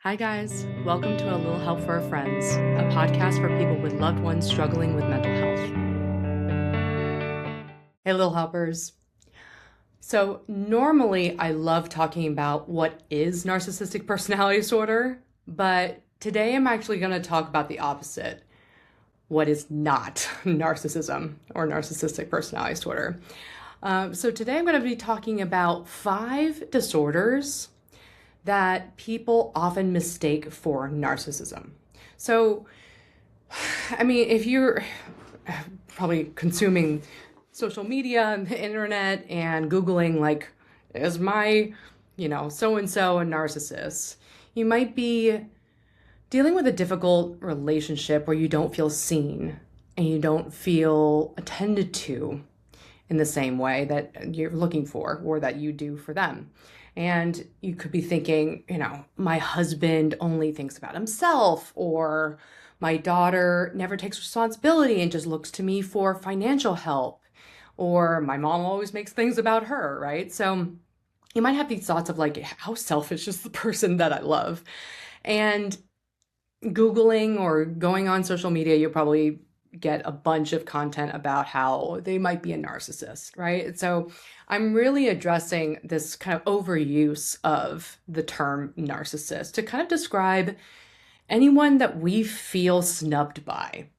Hi, guys. Welcome to A Little Help for Our Friends, a podcast for people with loved ones struggling with mental health. Hey, little helpers. So, normally I love talking about what is narcissistic personality disorder, but today I'm actually going to talk about the opposite. What is not narcissism or narcissistic personality disorder? So, today I'm going to be talking about 5 disorders that people often mistake for narcissism. So, I mean, if you're probably consuming social media and the internet and Googling, like, is my, so and so a narcissist? You might be dealing with a difficult relationship where you don't feel seen and you don't feel attended to in the same way that you're looking for or that you do for them. And you could be thinking, my husband only thinks about himself, or my daughter never takes responsibility and just looks to me for financial help, or my mom always makes things about her, right? So you might have these thoughts of like, how selfish is the person that I love? And Googling or going on social media, you'll probably get a bunch of content about how they might be a narcissist, right? So I'm really addressing this kind of overuse of the term narcissist to kind of describe anyone that we feel snubbed by.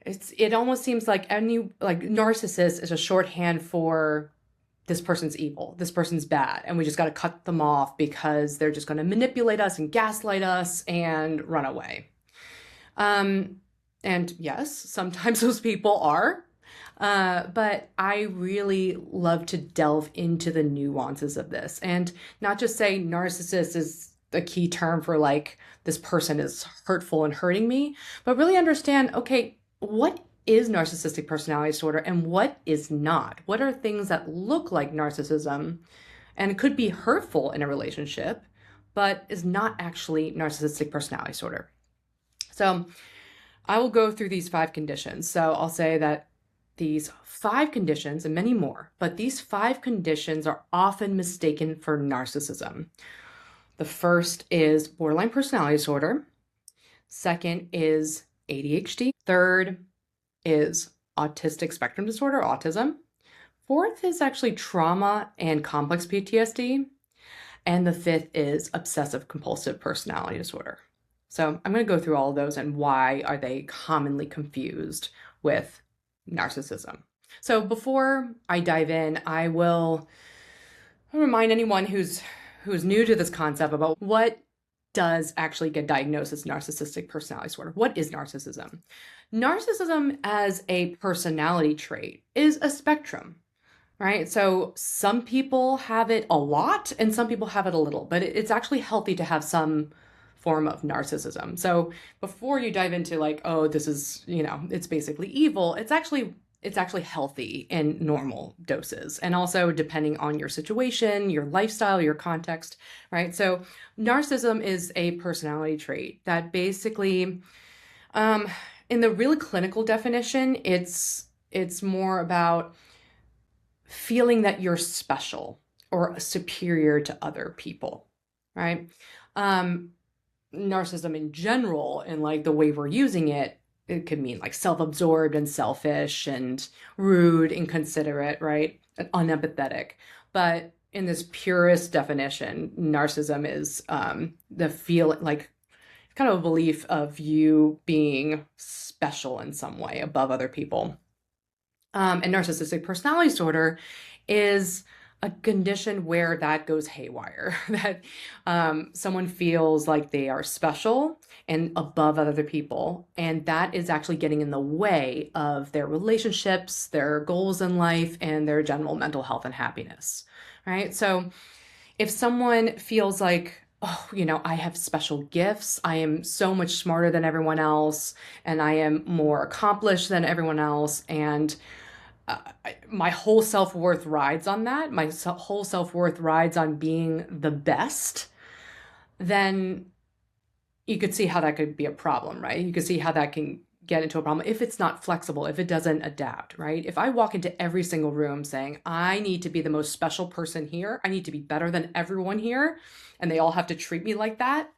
It almost seems like narcissist is a shorthand for this person's evil, this person's bad, and we just got to cut them off because they're just going to manipulate us and gaslight us and run away. And yes, sometimes those people are, but I really love to delve into the nuances of this and not just say narcissist is the key term for like, this person is hurtful and hurting me, but really understand, okay, what is narcissistic personality disorder and what is not? What are things that look like narcissism and could be hurtful in a relationship, but is not actually narcissistic personality disorder? So I will go through these 5 conditions. So I'll say that these 5 conditions and many more, but these 5 conditions are often mistaken for narcissism. The first is borderline personality disorder. Second is ADHD. Third is autistic spectrum disorder, autism. Fourth is actually trauma and complex PTSD. And the 5th is obsessive compulsive personality disorder. So I'm going to go through all of those and why are they commonly confused with narcissism. So before I dive in, I will remind anyone who's new to this concept about what does actually get diagnosed as narcissistic personality disorder. What is narcissism? Narcissism as a personality trait is a spectrum, right? So some people have it a lot and some people have it a little, but it's actually healthy to have some form of narcissism. So before you dive into like, oh, this is, it's basically evil, it's actually healthy in normal doses. And also depending on your situation, your lifestyle, your context, right? So narcissism is a personality trait that basically, in the really clinical definition, it's more about feeling that you're special or superior to other people, right? Narcissism in general, and like the way we're using it, it could mean like self-absorbed and selfish and rude, inconsiderate, right? And unempathetic. But in this purest definition, narcissism is the feel like kind of a belief of you being special in some way above other people. And narcissistic personality disorder is a condition where that goes haywire, that someone feels like they are special and above other people, and that is actually getting in the way of their relationships, their goals in life, and their general mental health and happiness, right? So if someone feels like, oh, I have special gifts, I am so much smarter than everyone else, and I am more accomplished than everyone else, and my whole self-worth rides on that. My whole self-worth rides on being the best. Then you could see how that could be a problem, right? You could see how that can get into a problem if it's not flexible, if it doesn't adapt, right? If I walk into every single room saying, I need to be the most special person here, I need to be better than everyone here, and they all have to treat me like that,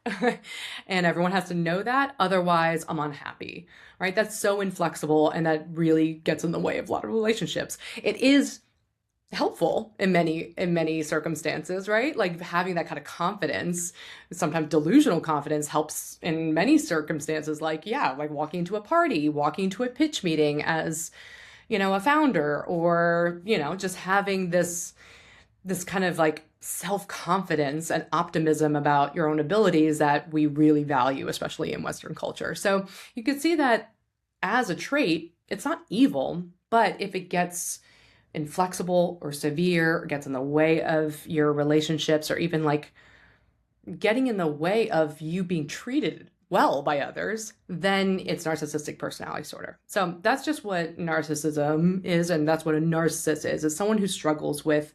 and everyone has to know that, otherwise I'm unhappy, right? That's so inflexible, and that really gets in the way of a lot of relationships. It is helpful in many circumstances, right? Like having that kind of confidence, sometimes delusional confidence, helps in many circumstances, like like walking into a party, walking into a pitch meeting as a founder, or just having this kind of like self-confidence and optimism about your own abilities that we really value, especially in Western culture. So you could see that as a trait, it's not evil, but if it gets inflexible or severe, or gets in the way of your relationships, or even like getting in the way of you being treated well by others, then it's narcissistic personality disorder. So that's just what narcissism is, and that's what a narcissist is someone who struggles with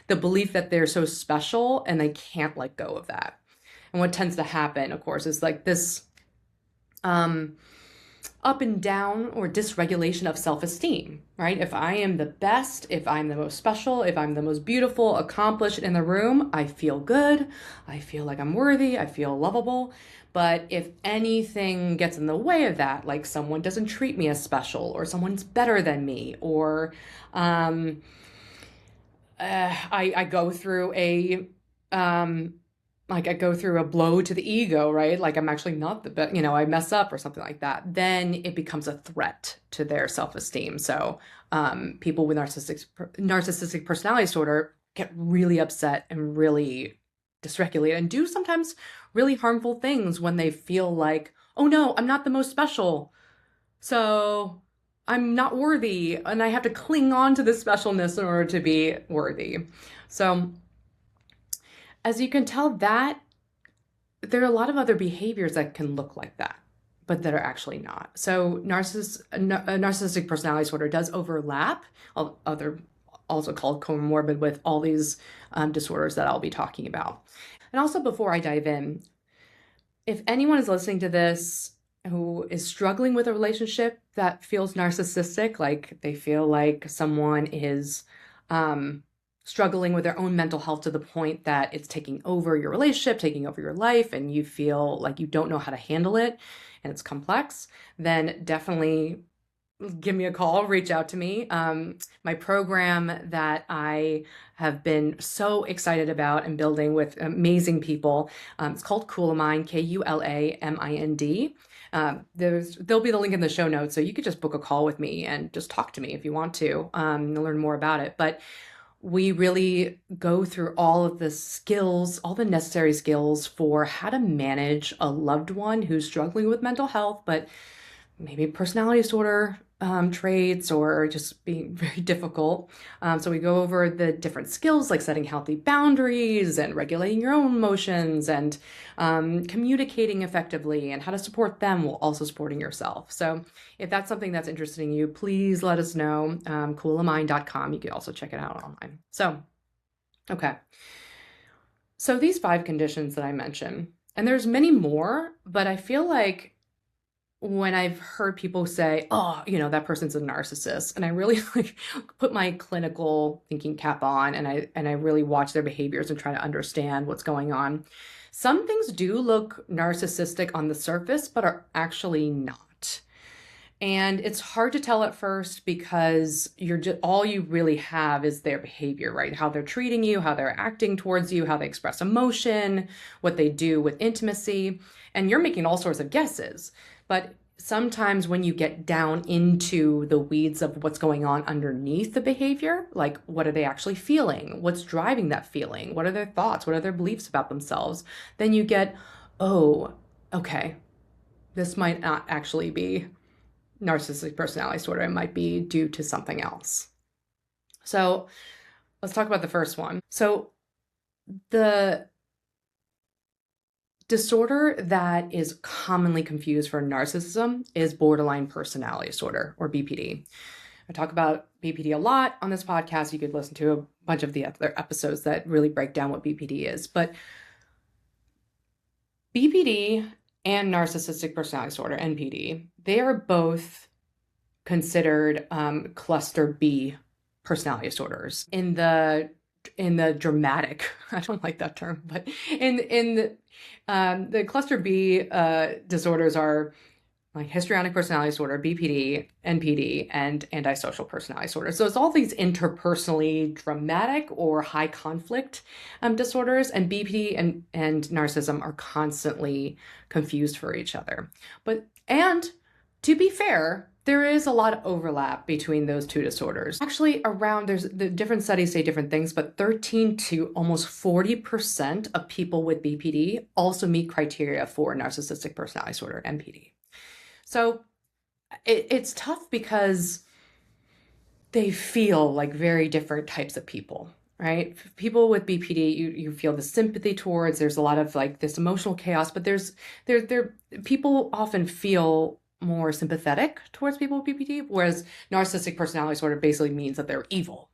the belief that they're so special and they can't let go of that. And what tends to happen, of course, is like this up and down or dysregulation of self-esteem, right? If I am the best, if I'm the most special, if I'm the most beautiful, accomplished in the room, I feel good. I feel like I'm worthy. I feel lovable. But if anything gets in the way of that, like someone doesn't treat me as special, or someone's better than me, or I go through I go through a blow to the ego, right? Like I'm actually not the best, I mess up or something like that. Then it becomes a threat to their self-esteem. So people with narcissistic personality disorder get really upset and really dysregulated, and do sometimes really harmful things when they feel like, oh no, I'm not the most special, so I'm not worthy, and I have to cling on to this specialness in order to be worthy. So as you can tell, that there are a lot of other behaviors that can look like that, but that are actually not. So narcissistic personality disorder does overlap, also called comorbid, with all these disorders that I'll be talking about. And also, before I dive in, if anyone is listening to this who is struggling with a relationship that feels narcissistic, like they feel like someone is struggling with their own mental health to the point that it's taking over your relationship, taking over your life, and you feel like you don't know how to handle it and it's complex, then definitely give me a call, reach out to me. My program that I have been so excited about and building with amazing people, it's called Kulamind, Kulamind. There'll be the link in the show notes, so you could just book a call with me and just talk to me if you want to learn more about it. But we really go through all of the skills, all the necessary skills for how to manage a loved one who's struggling with mental health, but maybe personality disorder traits, or just being very difficult. So we go over the different skills, like setting healthy boundaries and regulating your own emotions, and communicating effectively, and how to support them while also supporting yourself. So if that's something that's interesting you, please let us know. Kulamind.com. You can also check it out online. So, okay. So these 5 conditions that I mentioned, and there's many more, but I feel like when I've heard people say, oh, that person's a narcissist, and I really like put my clinical thinking cap on, and I really watch their behaviors and try to understand what's going on. Some things do look narcissistic on the surface, but are actually not. And it's hard to tell at first, because all you really have is their behavior, right? How they're treating you, how they're acting towards you, how they express emotion, what they do with intimacy, and you're making all sorts of guesses. But sometimes when you get down into the weeds of what's going on underneath the behavior, like what are they actually feeling? What's driving that feeling? What are their thoughts? What are their beliefs about themselves? Then you get, oh, okay, this might not actually be narcissistic personality disorder. It might be due to something else. So let's talk about the first one. So the disorder that is commonly confused for narcissism is borderline personality disorder, or BPD. I talk about BPD a lot on this podcast. You could listen to a bunch of the other episodes that really break down what BPD is. But BPD and narcissistic personality disorder, NPD, they are both considered cluster B personality disorders. In the dramatic, I don't like that term, but the cluster B disorders are like histrionic personality disorder, BPD, NPD, and antisocial personality disorder. So it's all these interpersonally dramatic or high conflict disorders, and BPD and narcissism are constantly confused for each other. And to be fair, there is a lot of overlap between those two disorders. Actually, the different studies say different things, but 13 to almost 40% of people with BPD also meet criteria for narcissistic personality disorder, NPD. So it's tough because they feel like very different types of people, right? People with BPD, you feel the sympathy towards. There's a lot of like this emotional chaos, but people often feel more sympathetic towards people with BPD, whereas narcissistic personality disorder basically means that they're evil,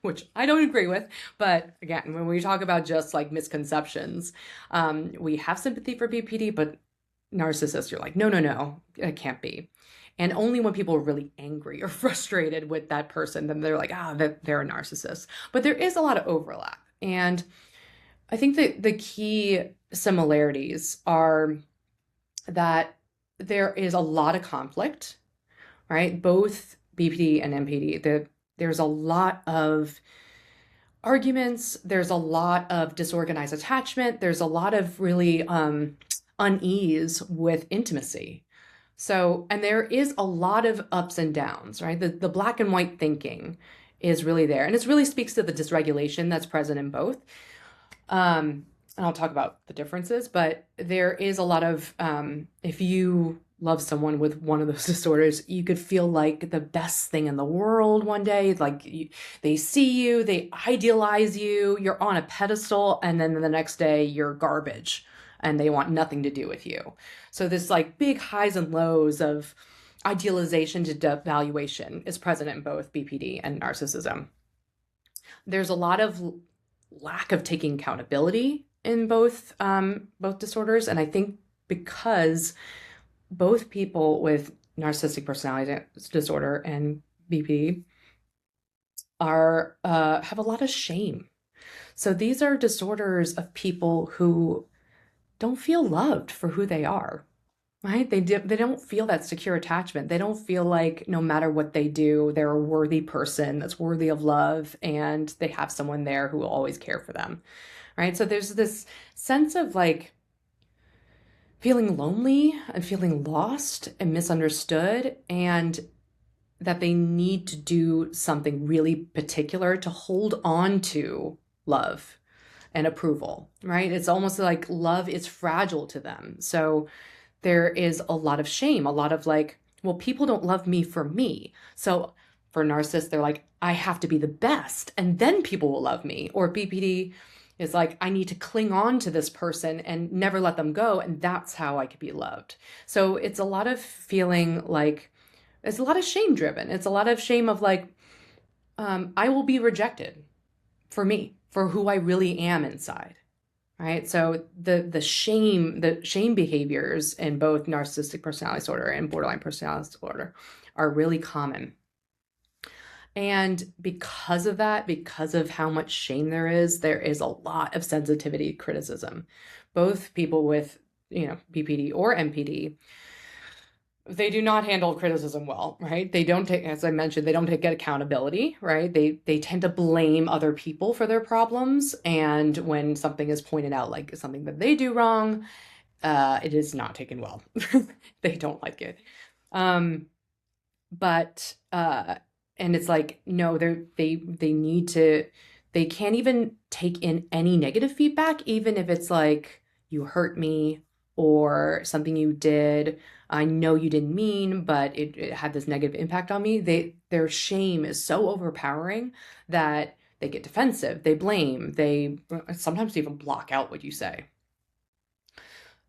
which I don't agree with. But again, when we talk about just like misconceptions, we have sympathy for BPD, but narcissists, you're like, no, it can't be. And only when people are really angry or frustrated with that person, then they're like, they're a narcissist. But there is a lot of overlap. And I think that the key similarities are that there is a lot of conflict, right? Both BPD and NPD, there's a lot of arguments. There's a lot of disorganized attachment. There's a lot of really unease with intimacy. So, and there is a lot of ups and downs, right? The black and white thinking is really there. And it really speaks to the dysregulation that's present in both. And I'll talk about the differences, but there is a lot of, if you love someone with one of those disorders, you could feel like the best thing in the world one day. Like they see you, they idealize you, you're on a pedestal, and then the next day you're garbage and they want nothing to do with you. So this like big highs and lows of idealization to devaluation is present in both BPD and narcissism. There's a lot of lack of taking accountability in both disorders. And I think because both people with narcissistic personality disorder and BPD have a lot of shame. So these are disorders of people who don't feel loved for who they are, right? They don't feel that secure attachment. They don't feel like no matter what they do, they're a worthy person that's worthy of love, and they have someone there who will always care for them, right? So there's this sense of like feeling lonely and feeling lost and misunderstood, and that they need to do something really particular to hold on to love and approval, right? It's almost like love is fragile to them. So there is a lot of shame, a lot of like, well, people don't love me for me. So for narcissists, they're like, I have to be the best and then people will love me. Or BPD is like, I need to cling on to this person and never let them go. And that's how I could be loved. So it's a lot of feeling like, it's a lot of shame driven. It's a lot of shame of like, I will be rejected for me, for who I really am inside, right? So the shame behaviors in both narcissistic personality disorder and borderline personality disorder are really common. And because of that, because of how much shame there is a lot of sensitivity to criticism. Both people with, BPD or NPD, they do not handle criticism well, right? They don't take, as I mentioned, they don't get accountability, right? They tend to blame other people for their problems. And when something is pointed out, like something that they do wrong, it is not taken well. They don't like it. And it's like, no, they need to, they can't even take in any negative feedback, even if it's like, you hurt me or something you did, I know you didn't mean, but it had this negative impact on me. Their shame is so overpowering that they get defensive, they blame, they sometimes even block out what you say.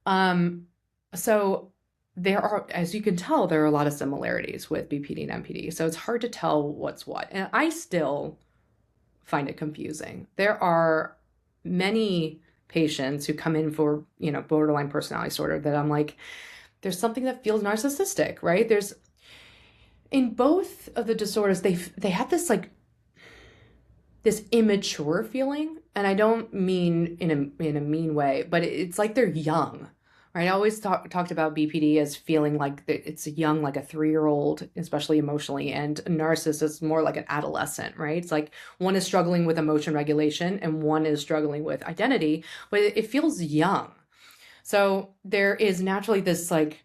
So there are, as you can tell, there are a lot of similarities with BPD and NPD. So it's hard to tell what's what. And I still find it confusing. There are many patients who come in for, borderline personality disorder that I'm like, there's something that feels narcissistic, right? There's in both of the disorders, they have this like this immature feeling, and I don't mean in a mean way, but it's like they're young, right? I always talked about BPD as feeling like it's young, like a 3-year-old, especially emotionally, and a narcissist is more like an adolescent, right? It's like one is struggling with emotion regulation and one is struggling with identity, but it feels young. So there is naturally this like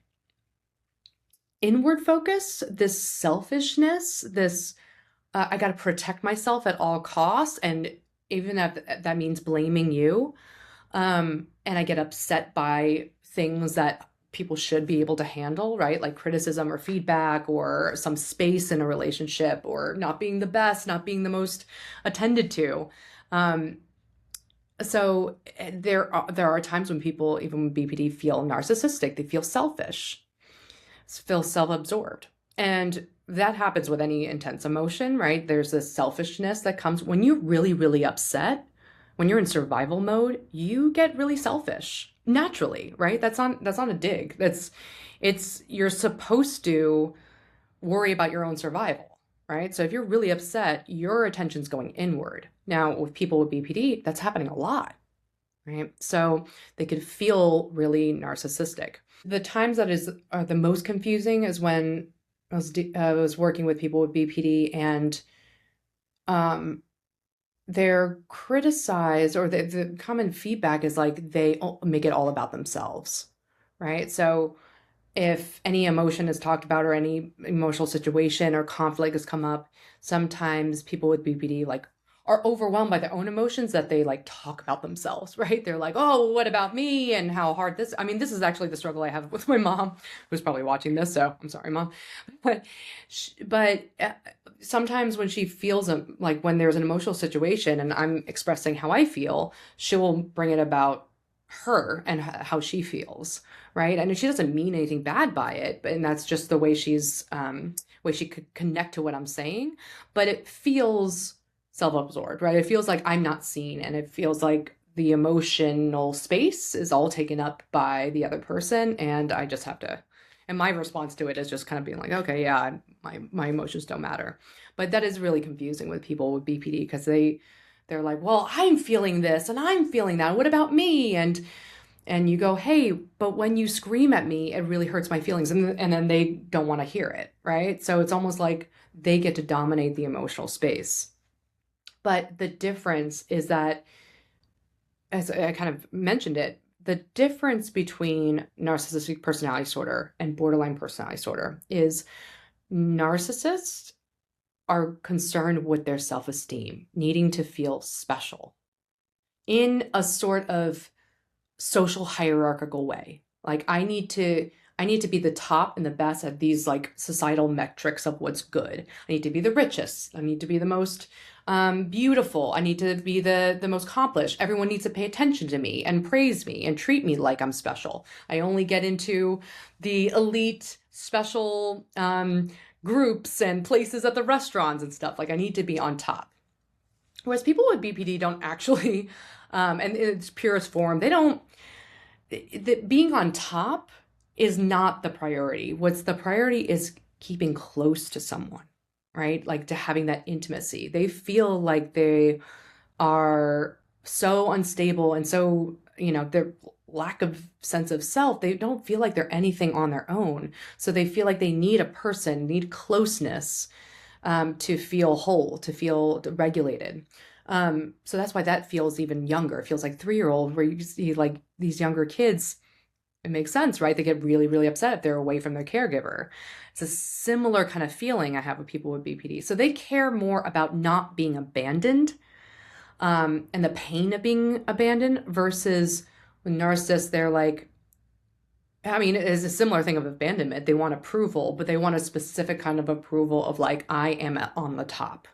inward focus, this selfishness, this I got to protect myself at all costs. And even if that means blaming you. And I get upset by things that people should be able to handle, right? Like criticism or feedback or some space in a relationship or not being the best, not being the most attended to. So there are times when people, even with BPD, feel narcissistic. They feel selfish, feel self-absorbed. And that happens with any intense emotion, right? There's this selfishness that comes when you're really, really upset. When you're in survival mode, you get really selfish naturally, right? That's not a dig. You're supposed to worry about your own survival, right? So if you're really upset, your attention's going inward. Now, with people with BPD, that's happening a lot, right? So they could feel really narcissistic. The times that are the most confusing is when I was working with people with BPD and they're criticized, or the common feedback is like they make it all about themselves, right? So if any emotion is talked about or any emotional situation or conflict has come up, sometimes people with BPD like are overwhelmed by their own emotions that they like talk about themselves, right? They're like, oh, what about me and how hard this is actually the struggle I have with my mom, who's probably watching this, so I'm sorry, Mom. But sometimes when she feels like when there's an emotional situation and I'm expressing how I feel, she will bring it about her and how she feels, right? And she doesn't mean anything bad by it, and that's just the way way she could connect to what I'm saying, but it feels self-absorbed, right? It feels like I'm not seen, and it feels like the emotional space is all taken up by the other person, and I just have to, and my response to it is just kind of being like, okay, yeah, my emotions don't matter. But that is really confusing with people with BPD because they're like, well, I'm feeling this and I'm feeling that. What about me? And you go, hey, but when you scream at me, it really hurts my feelings. And then they don't want to hear it, right? So it's almost like they get to dominate the emotional space. But the difference is that, as I kind of mentioned it, the difference between narcissistic personality disorder and borderline personality disorder is narcissists are concerned with their self-esteem, needing to feel special in a sort of social hierarchical way. Like I need to be the top and the best at these like societal metrics of what's good. I need to be the richest. I need to be the most beautiful. I need to be the most accomplished. Everyone needs to pay attention to me and praise me and treat me like I'm special. I only get into the elite special groups and places at the restaurants and stuff. Like I need to be on top. Whereas people with BPD don't actually, and in its purest form, they don't, being on top is not the priority. What's the priority is keeping close to someone, right? Like to having that intimacy. They feel like they are so unstable and so, their lack of sense of self, they don't feel like they're anything on their own. So they feel like they need a person, need closeness to feel whole, to feel regulated. So that's why that feels even younger. It feels like 3-year-old, where you see like these younger kids. It makes sense, right? They get really, really upset if they're away from their caregiver. It's a similar kind of feeling I have with people with BPD. So they care more about not being abandoned and the pain of being abandoned versus with narcissists, they're like, I mean, it is a similar thing of abandonment. They want approval, but they want a specific kind of approval of like, I am on the top,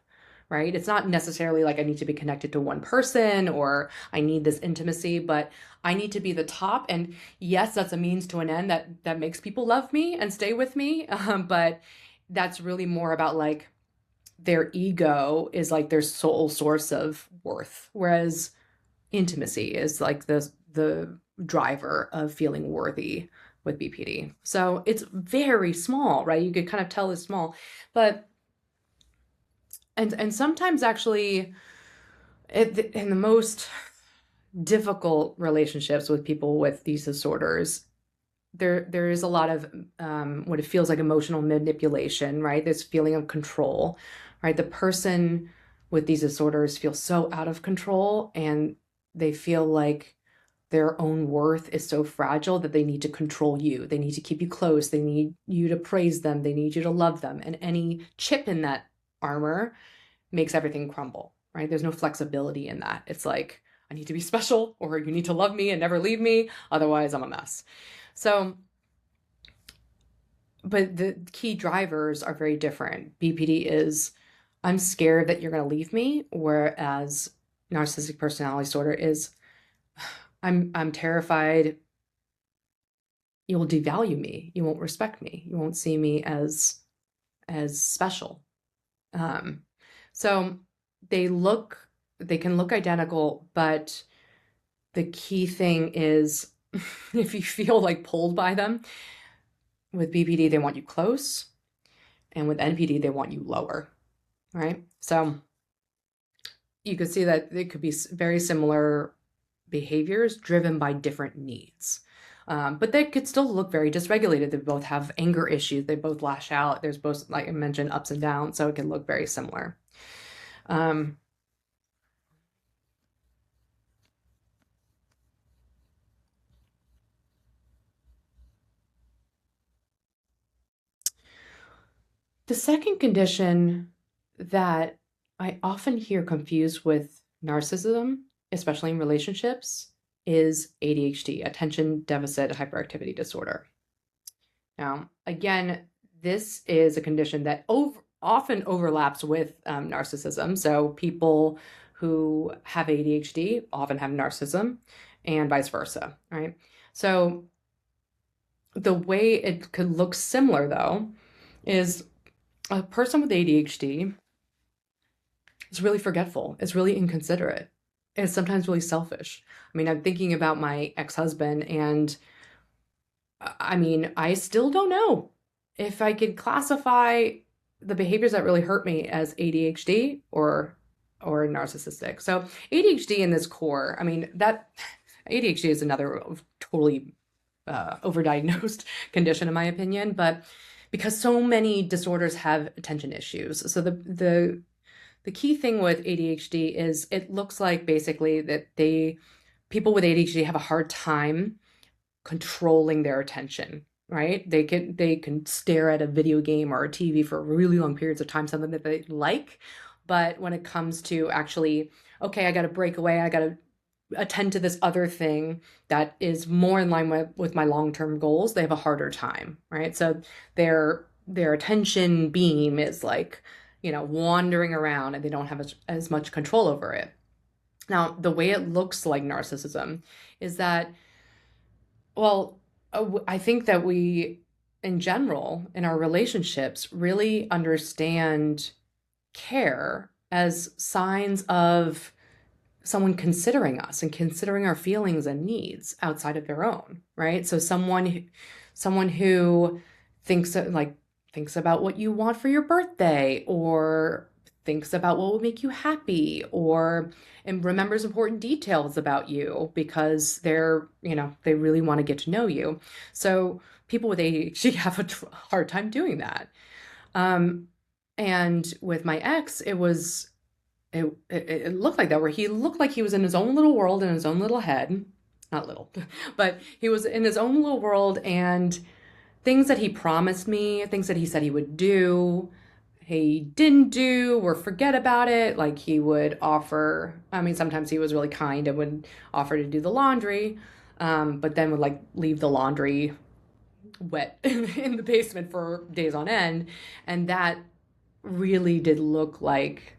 right? It's not necessarily like I need to be connected to one person or I need this intimacy, but I need to be the top. And yes, that's a means to an end that makes people love me and stay with me. But that's really more about like their ego is like their sole source of worth. Whereas intimacy is like the driver of feeling worthy with BPD. So it's very small, right? You could kind of tell it's small, but and sometimes actually in the most difficult relationships with people with these disorders, there is a lot of what it feels like emotional manipulation, right? This feeling of control, right? The person with these disorders feels so out of control, and they feel like their own worth is so fragile that they need to control you. They need to keep you close. They need you to praise them. They need you to love them. And any chip in that armor makes everything crumble, right? There's no flexibility in that. It's like, I need to be special, or you need to love me and never leave me. Otherwise, I'm a mess. So, but the key drivers are very different. BPD is, I'm scared that you're going to leave me, whereas narcissistic personality disorder is, I'm terrified you'll devalue me. You won't respect me. You won't see me as special. So they can look identical, but the key thing is if you feel like pulled by them, with BPD, they want you close, and with NPD, they want you lower, right? So you could see that it could be very similar behaviors driven by different needs. But they could still look very dysregulated. They both have anger issues. They both lash out. There's both, like I mentioned, ups and downs. So it can look very similar. The second condition that I often hear confused with narcissism, especially in relationships, is ADHD, attention deficit hyperactivity disorder. Now, again, this is a condition that often overlaps with narcissism. So people who have ADHD often have narcissism, and vice versa, right? So the way it could look similar, though, is a person with ADHD is really forgetful, is really inconsiderate, is sometimes really selfish. I mean, I'm thinking about my ex-husband, and I mean, I still don't know if I could classify the behaviors that really hurt me as ADHD or narcissistic. So ADHD in this core, I mean, that ADHD is another totally overdiagnosed condition in my opinion, but because so many disorders have attention issues. So the key thing with ADHD is it looks like basically that people with ADHD have a hard time controlling their attention, right? They can stare at a video game or a TV for really long periods of time, something that they like. But when it comes to actually, okay, I got to break away, I got to attend to this other thing that is more in line with my long-term goals, they have a harder time, right? So their attention beam is like, wandering around, and they don't have as much control over it. Now, the way it looks like narcissism is that, well, I think that we, in general, in our relationships, really understand care as signs of someone considering us and considering our feelings and needs outside of their own, right? So someone who thinks about what you want for your birthday, or thinks about what will make you happy, and remembers important details about you because they really want to get to know you. So people with ADHD have a hard time doing that. And with my ex, it looked like that, where he looked like he was in his own little world, in his own little head. Not little, but he was in his own little world, and things that he promised me, things that he said he would do, he didn't do, or forget about it. Like he would offer, I mean, sometimes he was really kind and would offer to do the laundry, but then would leave the laundry wet in the basement for days on end. And that really did look like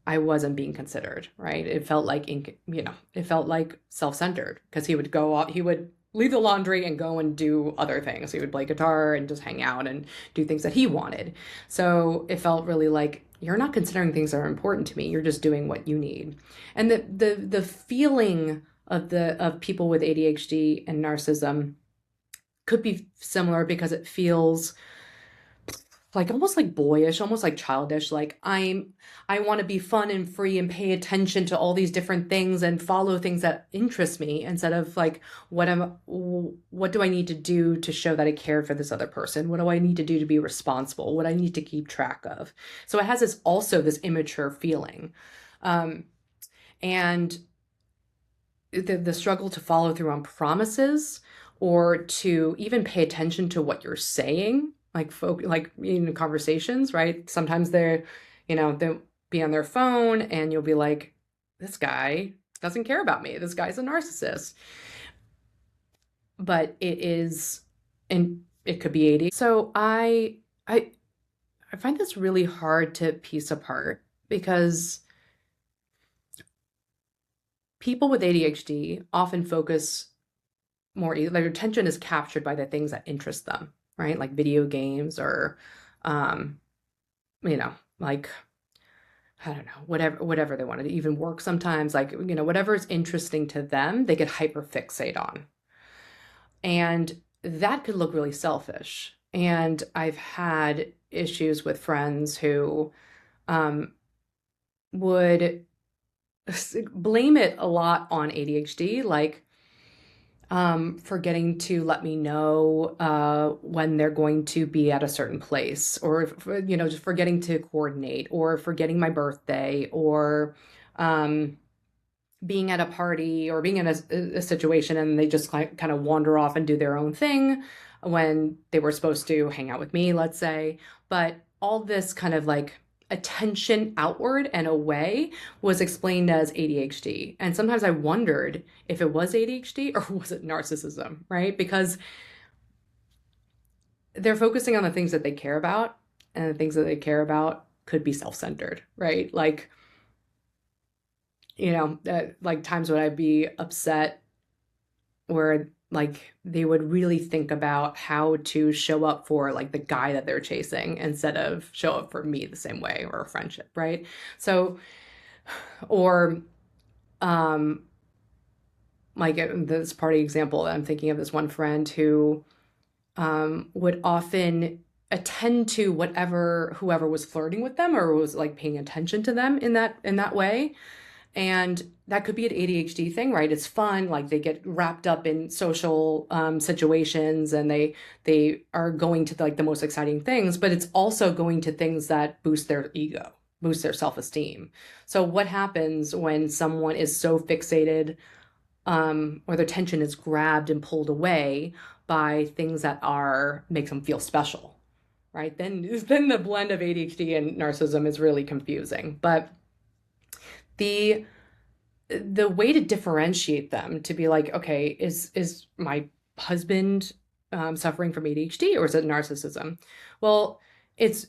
I wasn't being considered, right? It felt like, it felt like self-centered, because he would go off, he would leave the laundry and go and do other things. He would play guitar and just hang out and do things that he wanted. So it felt really like, you're not considering things that are important to me. You're just doing what you need. And the feeling of people with ADHD and narcissism could be similar, because it feels like almost like boyish, almost like childish. Like I want to be fun and free and pay attention to all these different things and follow things that interest me, instead of like, what do I need to do to show that I care for this other person? What do I need to do to be responsible? What I need to keep track of? So it has this immature feeling. And the struggle to follow through on promises, or to even pay attention to what you're saying, like in conversations, right? Sometimes they'll be on their phone and you'll be like, this guy doesn't care about me. This guy's a narcissist. But it could be ADHD. So I find this really hard to piece apart, because people with ADHD often focus more, their attention is captured by the things that interest them, right? Like video games, or, like, I don't know, whatever they want to do, even work sometimes, like, whatever is interesting to them, they get hyperfixate on. And that could look really selfish. And I've had issues with friends who would blame it a lot on ADHD, like, forgetting to let me know when they're going to be at a certain place, or just forgetting to coordinate, or forgetting my birthday, or being at a party, or being in a situation and they just kind of wander off and do their own thing when they were supposed to hang out with me, let's say. But all this kind of like attention outward and away was explained as ADHD. And sometimes I wondered if it was ADHD or was it narcissism, right? Because they're focusing on the things that they care about, and the things that they care about could be self-centered, right? Like, like times when I'd be upset where like they would really think about how to show up for like the guy that they're chasing, instead of show up for me the same way, or a friendship, right? So, or like this party example, I'm thinking of this one friend who would often attend to whoever was flirting with them, or was like paying attention to them in that way. And that could be an ADHD thing, right? It's fun. Like they get wrapped up in social situations, and they are going to like the most exciting things, but it's also going to things that boost their ego, boost their self-esteem. So what happens when someone is so fixated, or their attention is grabbed and pulled away by things that make them feel special, right? Then the blend of ADHD and narcissism is really confusing. But the way to differentiate them, to be like, okay, is my husband suffering from ADHD, or is it narcissism? Well, it's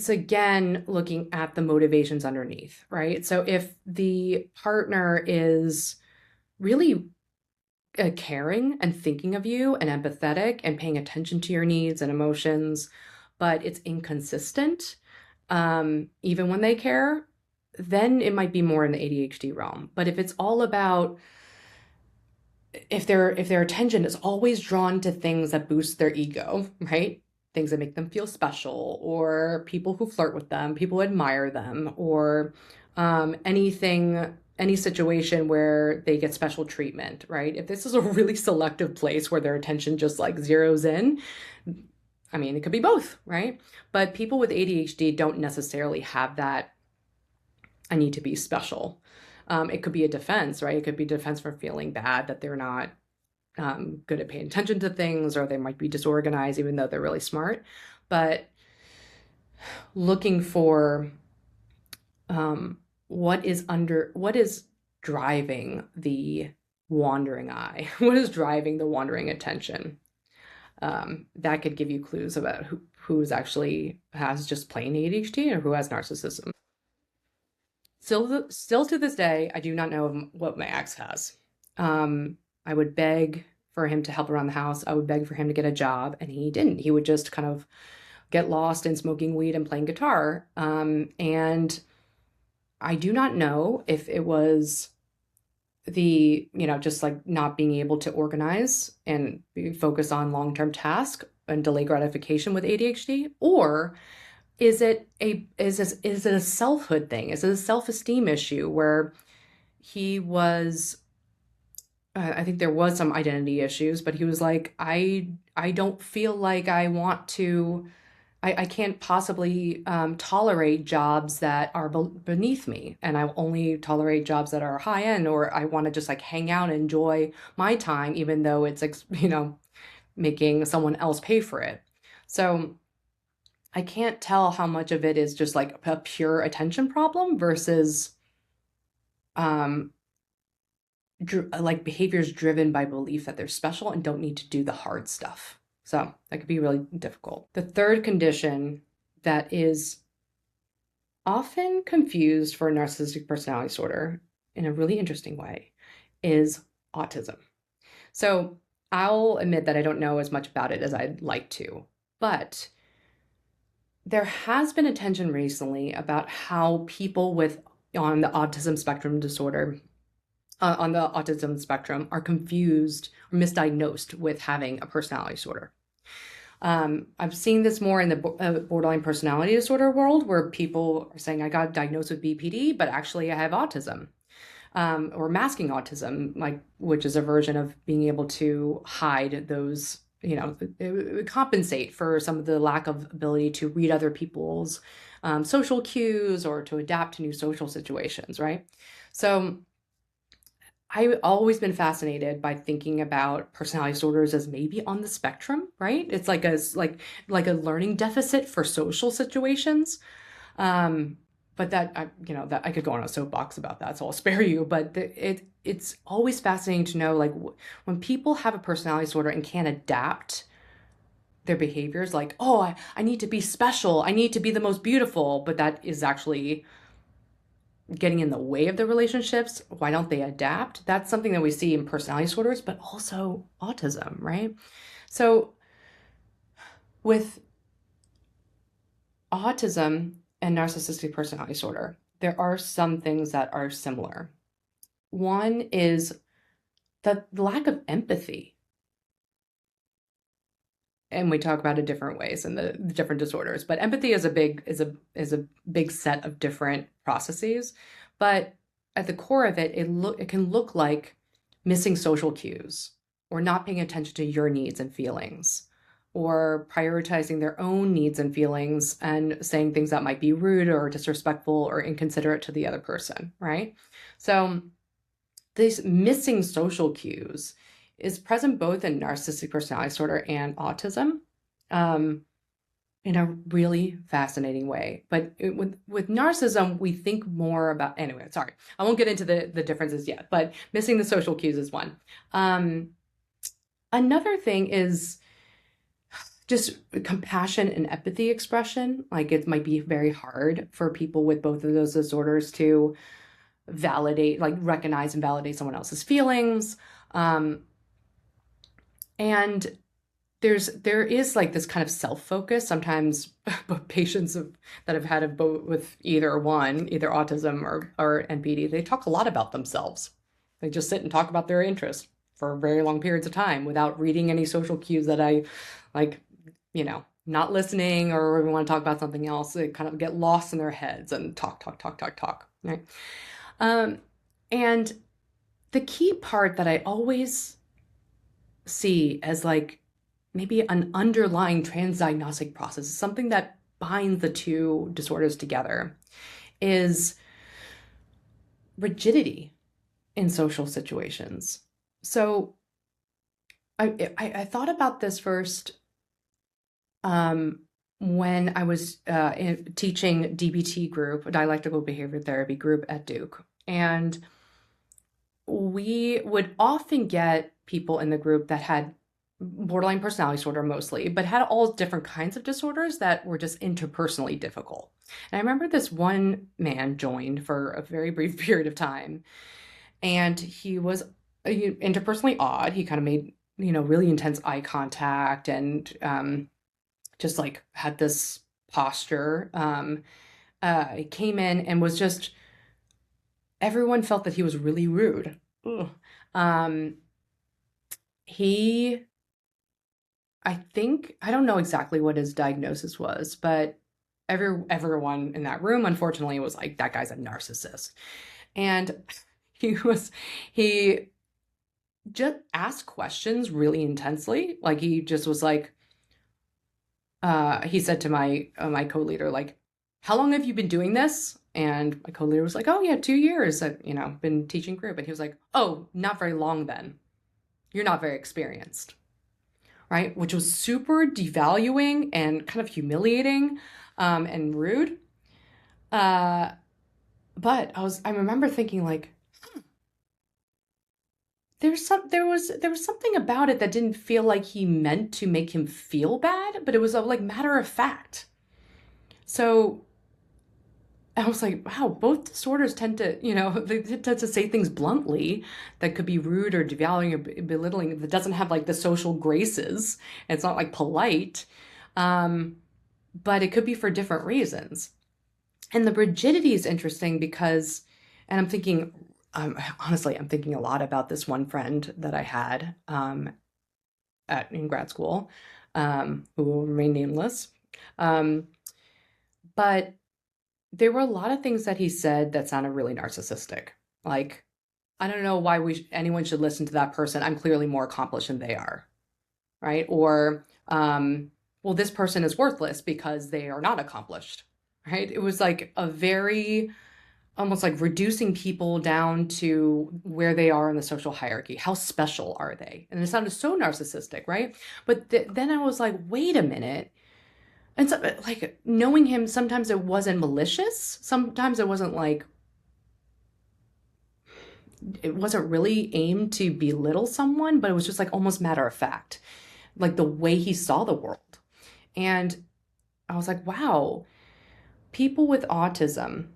again looking at the motivations underneath, right? So if the partner is really caring and thinking of you and empathetic and paying attention to your needs and emotions, but it's inconsistent, even when they care, then it might be more in the ADHD realm. But if it's all about, if their attention is always drawn to things that boost their ego, right? Things that make them feel special, or people who flirt with them, people who admire them, or any situation where they get special treatment, right? If this is a really selective place where their attention just like zeroes in, I mean, it could be both, right? But people with ADHD don't necessarily have that I need to be special. It could be a defense, right? It could be defense for feeling bad that they're not good at paying attention to things, or they might be disorganized even though they're really smart. But looking for what is driving the wandering eye, what is driving the wandering attention. That could give you clues about who's actually has just plain ADHD, or who has narcissism. Still to this day, I do not know what my ex has. I would beg for him to help around the house. I would beg for him to get a job, and he didn't. He would just kind of get lost in smoking weed and playing guitar. And I do not know if it was just like not being able to organize and focus on long-term tasks and delay gratification with ADHD, or is it a selfhood thing? Is it a self-esteem issue where he was, I think there was some identity issues, but he was like, I don't feel like I want to, I can't possibly tolerate jobs that are beneath me. And I only tolerate jobs that are high end, or I want to just like hang out and enjoy my time, even though it's, making someone else pay for it. So I can't tell how much of it is just like a pure attention problem versus um, like behaviors driven by belief that they're special and don't need to do the hard stuff. So that could be really difficult. The third condition that is often confused for narcissistic personality disorder in a really interesting way is autism. So I'll admit that I don't know as much about it as I'd like to, but there has been attention recently about how people on the autism spectrum are confused or misdiagnosed with having a personality disorder. I've seen this more in the borderline personality disorder world, where people are saying, I got diagnosed with BPD, but actually I have autism, or masking autism, which is a version of being able to hide those, compensate for some of the lack of ability to read other people's social cues or to adapt to new social situations, right? So I've always been fascinated by thinking about personality disorders as maybe on the spectrum, right? It's like a learning deficit for social situations. But that I could go on a soapbox about that, so I'll spare you. But it's always fascinating to know, like, when people have a personality disorder and can't adapt their behaviors, like, oh, I need to be special, I need to be the most beautiful, but that is actually getting in the way of the relationships. Why don't they adapt? That's something that we see in personality disorders, but also autism, right? So with autism and narcissistic personality disorder, there are some things that are similar. One is the lack of empathy. And we talk about it different ways in the different disorders, but empathy is a big set of different processes. But at the core of it, it can look like missing social cues, or not paying attention to your needs and feelings, or prioritizing their own needs and feelings and saying things that might be rude or disrespectful or inconsiderate to the other person, right? So these missing social cues is present both in narcissistic personality disorder and autism, in a really fascinating way. But with narcissism, we think more about, anyway, sorry, I won't get into the differences yet, but missing the social cues is one. Another thing is just compassion and empathy expression. Like, it might be very hard for people with both of those disorders to recognize and validate someone else's feelings. And there is like this kind of self-focus. Sometimes patients that have had both with either autism or NPD, they talk a lot about themselves. They just sit and talk about their interests for very long periods of time without reading any social cues that I like, not listening, or we want to talk about something else. They kind of get lost in their heads and talk, right? And the key part that I always see as like maybe an underlying transdiagnostic process, something that binds the two disorders together, is rigidity in social situations. So I thought about this first when I was teaching DBT group, dialectical behavior therapy group at Duke. And we would often get people in the group that had borderline personality disorder mostly, but had all different kinds of disorders that were just interpersonally difficult. And I remember this one man joined for a very brief period of time, and he was interpersonally odd. He kind of made really intense eye contact and just like had this posture. He came in and was just, everyone felt that he was really rude. Ugh. Um, he, I don't know exactly what his diagnosis was, but everyone in that room, unfortunately, was like, that guy's a narcissist. And he was, he just asked questions really intensely. Like he just was like, he said to my co-leader, like, how long have you been doing this? And my co-leader was like, oh yeah, 2 years. I've, been teaching group. And he was like, oh, not very long then. You're not very experienced. Right? Which was super devaluing and kind of humiliating, and rude. But I remember thinking like, there was something about it that didn't feel like he meant to make him feel bad, but it was like matter of fact. So I was like, wow, both disorders tend to, they tend to say things bluntly that could be rude or devaluing or belittling. That doesn't have like the social graces. It's not like polite, but it could be for different reasons. And the rigidity is interesting because, and I'm thinking, honestly, I'm thinking a lot about this one friend that I had in grad school, who will remain nameless. But there were a lot of things that he said that sounded really narcissistic. Like, I don't know why anyone should listen to that person. I'm clearly more accomplished than they are, right? Or, well, this person is worthless because they are not accomplished, right? It was like a very, almost like reducing people down to where they are in the social hierarchy. How special are they? And it sounded so narcissistic, right? But then I was like, wait a minute. And so, like, knowing him, sometimes it wasn't malicious. Sometimes it wasn't like, it wasn't really aimed to belittle someone, but it was just like almost matter of fact, like the way he saw the world. And I was like, wow, people with autism,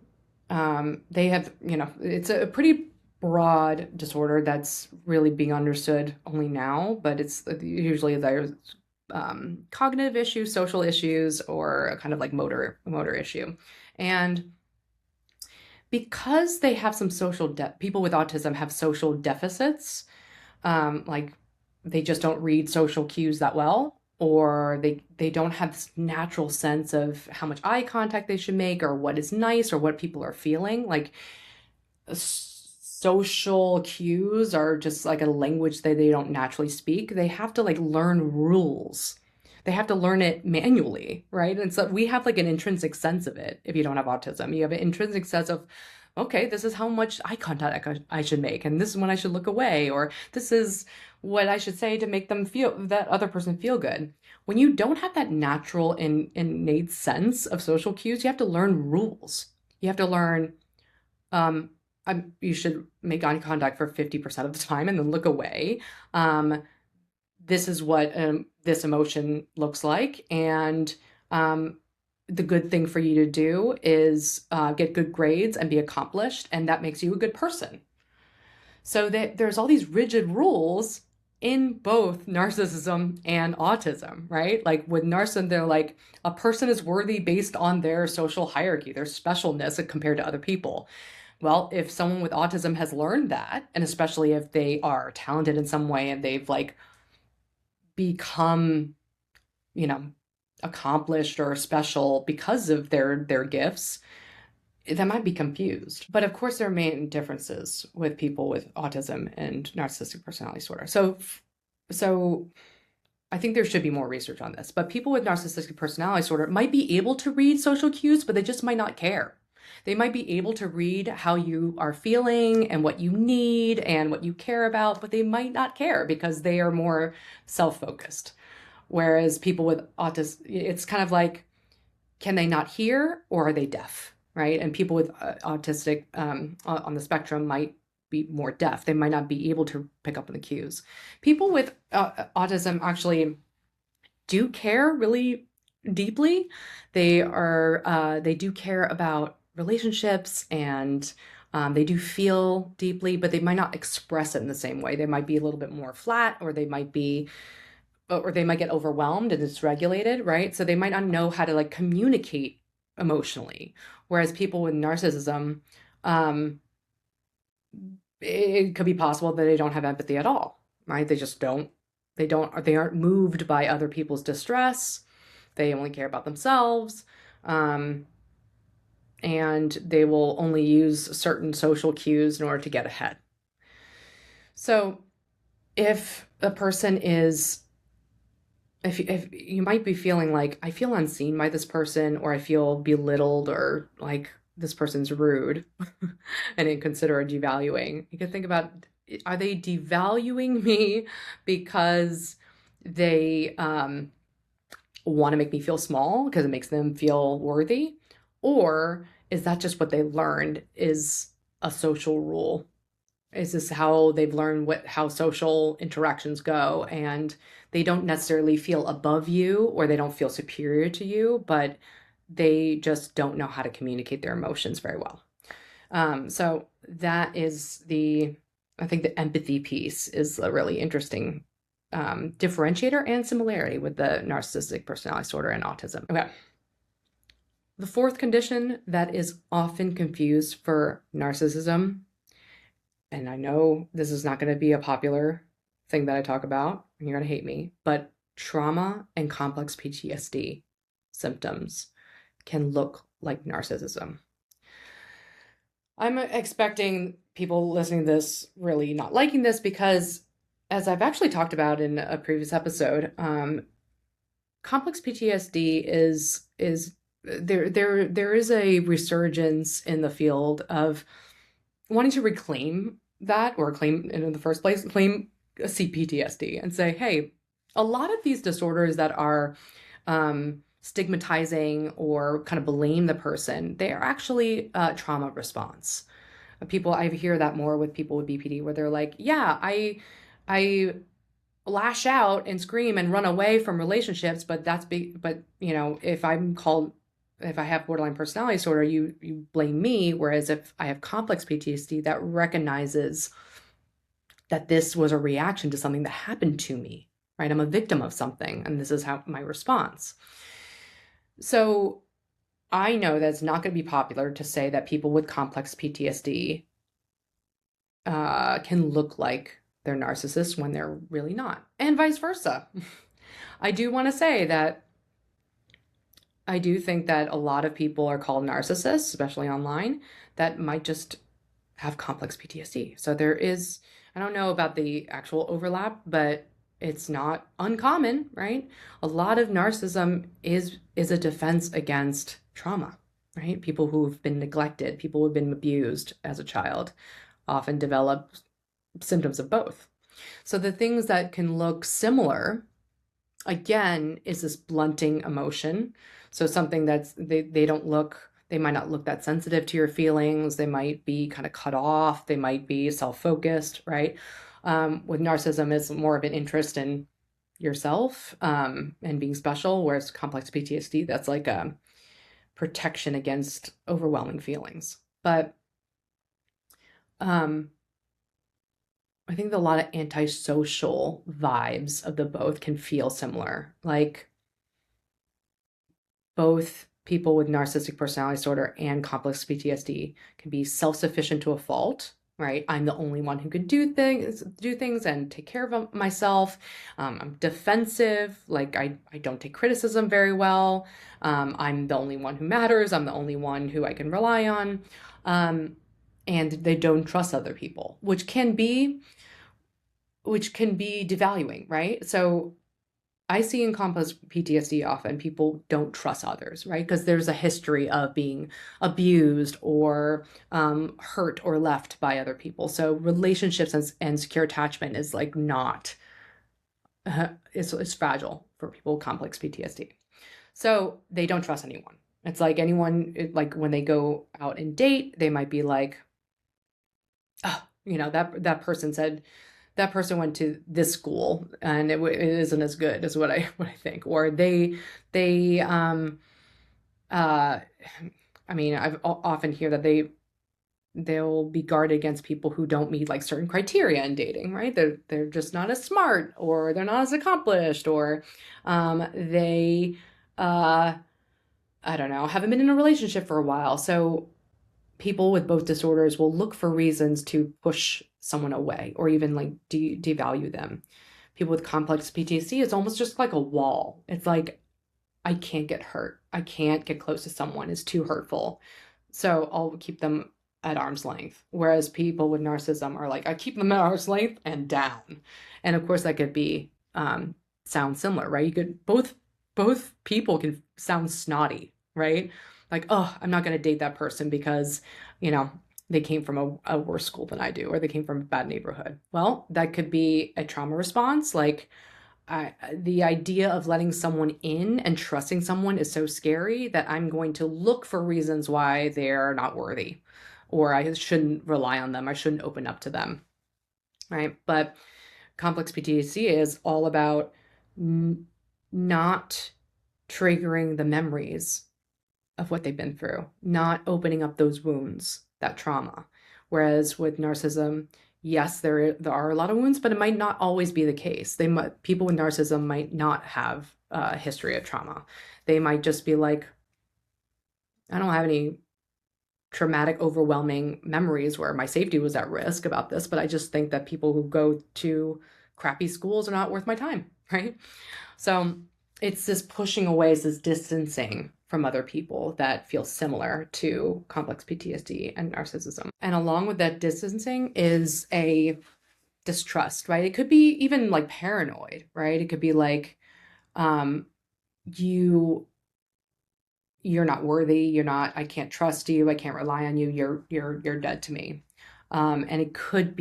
they have, it's a pretty broad disorder that's really being understood only now, but it's usually there's cognitive issues, social issues, or a kind of like motor issue. And because they have some people with autism have social deficits, like they just don't read social cues that well, or they don't have this natural sense of how much eye contact they should make or what is nice or what people are feeling. Like social cues are just like a language that they don't naturally speak. They have to like learn rules. They have to learn it manually, right? And so we have like an intrinsic sense of it. If you don't have autism, you have an intrinsic sense of, okay, this is how much eye contact I should make, and this is when I should look away, or this is what I should say to make them feel, that other person feel good. When you don't have that natural and innate sense of social cues, you have to learn rules. You have to learn, you should make eye contact for 50% of the time and then look away. This is what this emotion looks like. And the good thing for you to do is get good grades and be accomplished. And that makes you a good person. So there's all these rigid rules in both narcissism and autism, right? Like with narcissism, they're like, a person is worthy based on their social hierarchy, their specialness compared to other people. Well, if someone with autism has learned that, and especially if they are talented in some way and they've like become, accomplished or special because of their gifts, that might be confused. But of course, there are main differences with people with autism and narcissistic personality disorder. So I think there should be more research on this. But people with narcissistic personality disorder might be able to read social cues, but they just might not care. They might be able to read how you are feeling and what you need and what you care about, but they might not care because they are more self-focused. Whereas people with autism, it's kind of like, can they not hear or are they deaf, right? And people with autistic on the spectrum might be more deaf. They might not be able to pick up on the cues. People with autism actually do care really deeply. They do care about relationships and They do feel deeply, but they might not express it in the same way. They might be a little bit more flat, or they might get overwhelmed and dysregulated, right? So they might not know how to like communicate emotionally. Whereas people with narcissism, um, it could be possible that they don't have empathy at all, right? They aren't moved by other people's distress. They only care about themselves. Um, and they will only use certain social cues in order to get ahead. So if a person is, if you might be feeling like, I feel unseen by this person, or I feel belittled, or like this person's rude and inconsiderate, devaluing, you can think about, are they devaluing me because they want to make me feel small because it makes them feel worthy? Or is that just what they learned is a social rule? Is this how they've learned how social interactions go, and they don't necessarily feel above you, or they don't feel superior to you, but they just don't know how to communicate their emotions very well. So that is I think the empathy piece is a really interesting differentiator and similarity with the narcissistic personality disorder and autism. Okay. The fourth condition that is often confused for narcissism, and I know this is not going to be a popular thing that I talk about, and you're going to hate me, but trauma and complex PTSD symptoms can look like narcissism. I'm expecting people listening to this really not liking this because, as I've actually talked about in a previous episode, complex PTSD is there is a resurgence in the field of wanting to reclaim that, or claim in the first place, claim cPTSD and say, hey, a lot of these disorders that are stigmatizing or kind of blame the person, they are actually trauma response. I hear that more with people with BPD, where they're like, yeah, I lash out and scream and run away from relationships, but if I have borderline personality disorder, you blame me. Whereas if I have complex PTSD, that recognizes that this was a reaction to something that happened to me, right? I'm a victim of something, and this is how my response. So I know that it's not going to be popular to say that people with complex PTSD can look like they're narcissists when they're really not, and vice versa. I do want to say that I do think that a lot of people are called narcissists, especially online, that might just have complex PTSD. So I don't know about the actual overlap, but it's not uncommon, right? A lot of narcissism is a defense against trauma, right? People who've been neglected, people who've been abused as a child often develop symptoms of both. So the things that can look similar, again, is this blunting emotion. So something they might not look that sensitive to your feelings. They might be kind of cut off. They might be self-focused, right? With narcissism, it's more of an interest in yourself and being special, whereas complex PTSD, that's like a protection against overwhelming feelings. But I think a lot of antisocial vibes of the both can feel similar. Like both people with narcissistic personality disorder and complex PTSD can be self-sufficient to a fault, right? I'm the only one who can do things and take care of myself. I'm defensive, like I don't take criticism very well. I'm the only one who matters. I'm the only one who I can rely on. And they don't trust other people, which can be devaluing, right? So I see in complex PTSD often people don't trust others, right? Because there's a history of being abused or hurt or left by other people. So relationships and secure attachment is like not, it's fragile for people with complex PTSD. So they don't trust anyone. It's like like when they go out and date, they might be like, oh, that person went to this school and it isn't as good as what I think. Or I mean, I've often hear that they'll be guarded against people who don't meet like certain criteria in dating, right? They're just not as smart, or they're not as accomplished, or they I don't know, haven't been in a relationship for a while. So people with both disorders will look for reasons to push someone away or even like devalue them. People with complex PTSD, it's almost just like a wall. It's like, I can't get hurt. I can't get close to someone. It's too hurtful. So I'll keep them at arm's length. Whereas people with narcissism are like, I keep them at arm's length and down. And of course, that could be sound similar, right? You could both people can sound snotty, right? Like, oh, I'm not going to date that person because, you know, they came from a worse school than I do, or they came from a bad neighborhood. Well, that could be a trauma response. Like, the idea of letting someone in and trusting someone is so scary that I'm going to look for reasons why they're not worthy, or I shouldn't rely on them. I shouldn't open up to them, right? But complex PTSD is all about not triggering the memories of what they've been through, not opening up those wounds, that trauma. Whereas with narcissism, yes, there are a lot of wounds, but it might not always be the case. People with narcissism might not have a history of trauma. They might just be like, I don't have any traumatic, overwhelming memories where my safety was at risk about this, but I just think that people who go to crappy schools are not worth my time, right? So it's this pushing away, it's this distancing from other people that feels similar to complex PTSD and narcissism. And along with that distancing is a distrust, right? It could be even like paranoid, right? It could be like, you're not worthy, I can't trust you, I can't rely on you, you're dead to me. And it could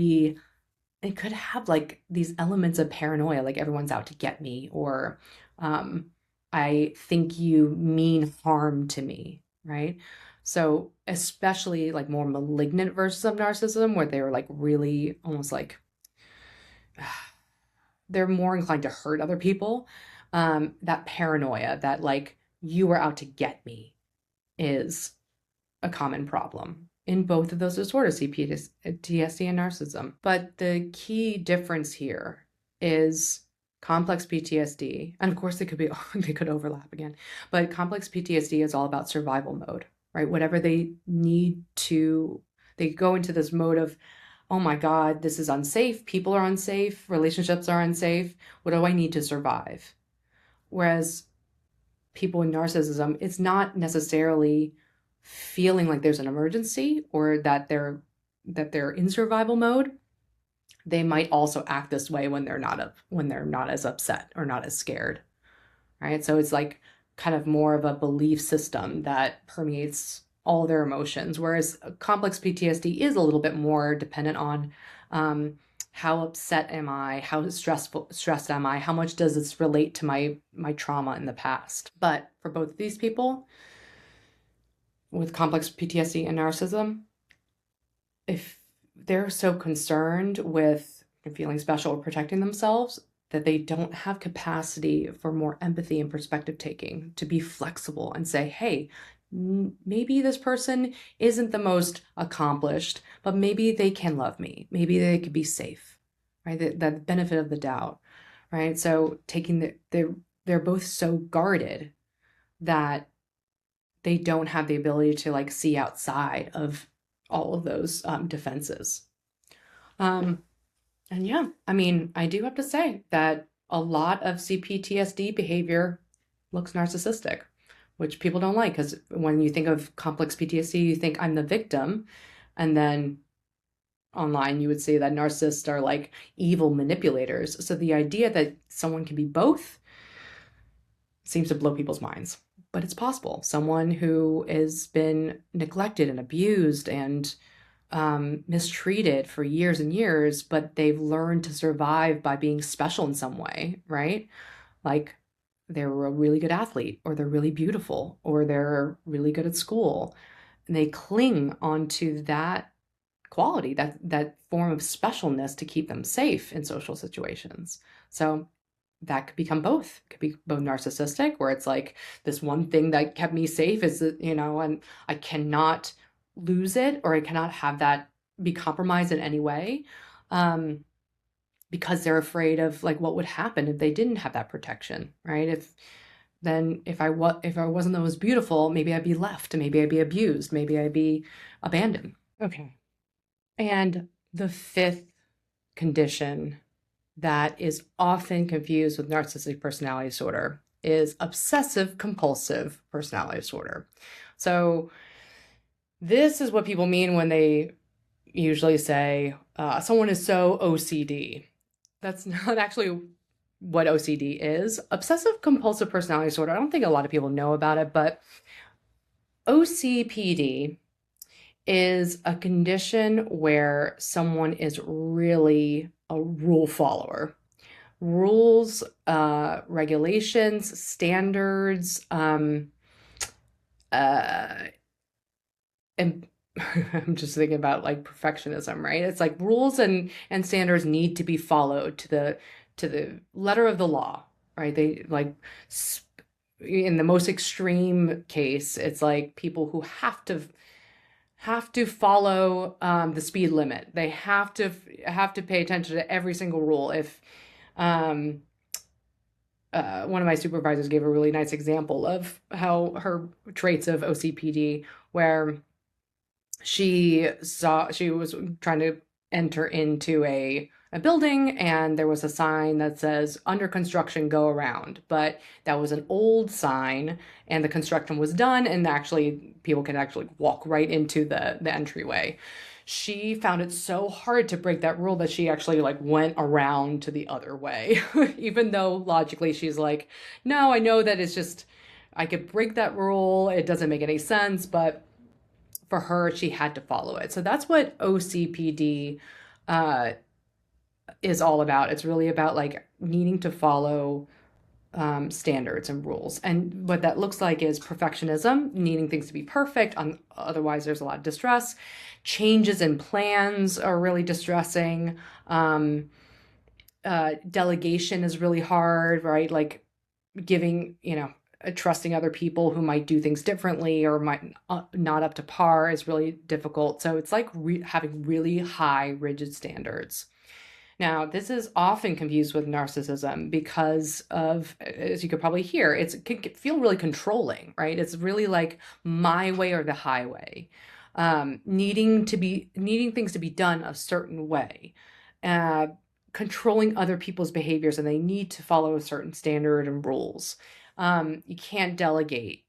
have like these elements of paranoia, like everyone's out to get me, or I think you mean harm to me, right? So especially like more malignant versions of narcissism, where they were like really almost like they're more inclined to hurt other people. That paranoia, that like you were out to get me, is a common problem in both of those disorders, cPTSD and narcissism. But the key difference here is complex PTSD, and of course they could overlap again, but complex PTSD is all about survival mode, right? Whatever they go into this mode of, oh my God, this is unsafe, people are unsafe, relationships are unsafe, what do I need to survive? Whereas people with narcissism, it's not necessarily feeling like there's an emergency or that they're in survival mode. They might also act this way when they're not as upset or not as scared, right? So it's like kind of more of a belief system that permeates all their emotions, whereas complex PTSD is a little bit more dependent on how upset am I, how stressed am I, how much does this relate to my trauma in the past. But for both of these people with complex PTSD and narcissism, if they're so concerned with feeling special or protecting themselves that they don't have capacity for more empathy and perspective taking, to be flexible and say, hey, maybe this person isn't the most accomplished, but maybe they can love me. Maybe they could be safe, right? That benefit of the doubt, right? So they're both so guarded that they don't have the ability to like see outside of all of those defenses. And yeah, I mean, I do have to say that a lot of cPTSD behavior looks narcissistic, which people don't like, because when you think of complex PTSD, you think I'm the victim. And then online, you would say that narcissists are like evil manipulators. So the idea that someone can be both seems to blow people's minds. But it's possible. Someone who has been neglected and abused and mistreated for years and years, but they've learned to survive by being special in some way, right? Like they're a really good athlete, or they're really beautiful, or they're really good at school. And they cling onto that quality, that form of specialness, to keep them safe in social situations. So that could become both. It could be both narcissistic, where it's like this one thing that kept me safe is that, and I cannot lose it, or it cannot have that be compromised in any way, because they're afraid of like what would happen if they didn't have that protection, right? If I wasn't the most beautiful, maybe I'd be left, maybe I'd be abused, maybe I'd be abandoned. Okay. And the fifth condition that is often confused with narcissistic personality disorder is obsessive compulsive personality disorder. So this is what people mean when they usually say someone is so OCD. That's not actually what OCD is. Obsessive compulsive personality disorder, I don't think a lot of people know about it, but OCPD is a condition where someone is really a rule follower. Rules, regulations, standards, and I'm just thinking about like perfectionism, right? It's like rules and standards need to be followed to the letter of the law, right? They like in the most extreme case, it's like people who have to follow the speed limit. They have to pay attention to every single rule. If one of my supervisors gave a really nice example of how her traits of OCPD, where she was trying to enter into a building, and there was a sign that says under construction, go around, but that was an old sign and the construction was done, and actually people can actually walk right into the entryway. She found it so hard to break that rule that she actually like went around to the other way, even though logically she's like, no, I know that it's just, I could break that rule, it doesn't make any sense, but for her, she had to follow it. So that's what OCPD is all about. It's really about like needing to follow standards and rules. And what that looks like is perfectionism, needing things to be perfect. Otherwise, there's a lot of distress. Changes in plans are really distressing. Delegation is really hard, right? Like giving, trusting other people who might do things differently or might not up to par is really difficult. So it's like having really high, rigid standards. Now, this is often confused with narcissism because of, as you could probably hear, it can feel really controlling, right? It's really like my way or the highway, needing things to be done a certain way, controlling other people's behaviors, and they need to follow a certain standard and rules. You can't delegate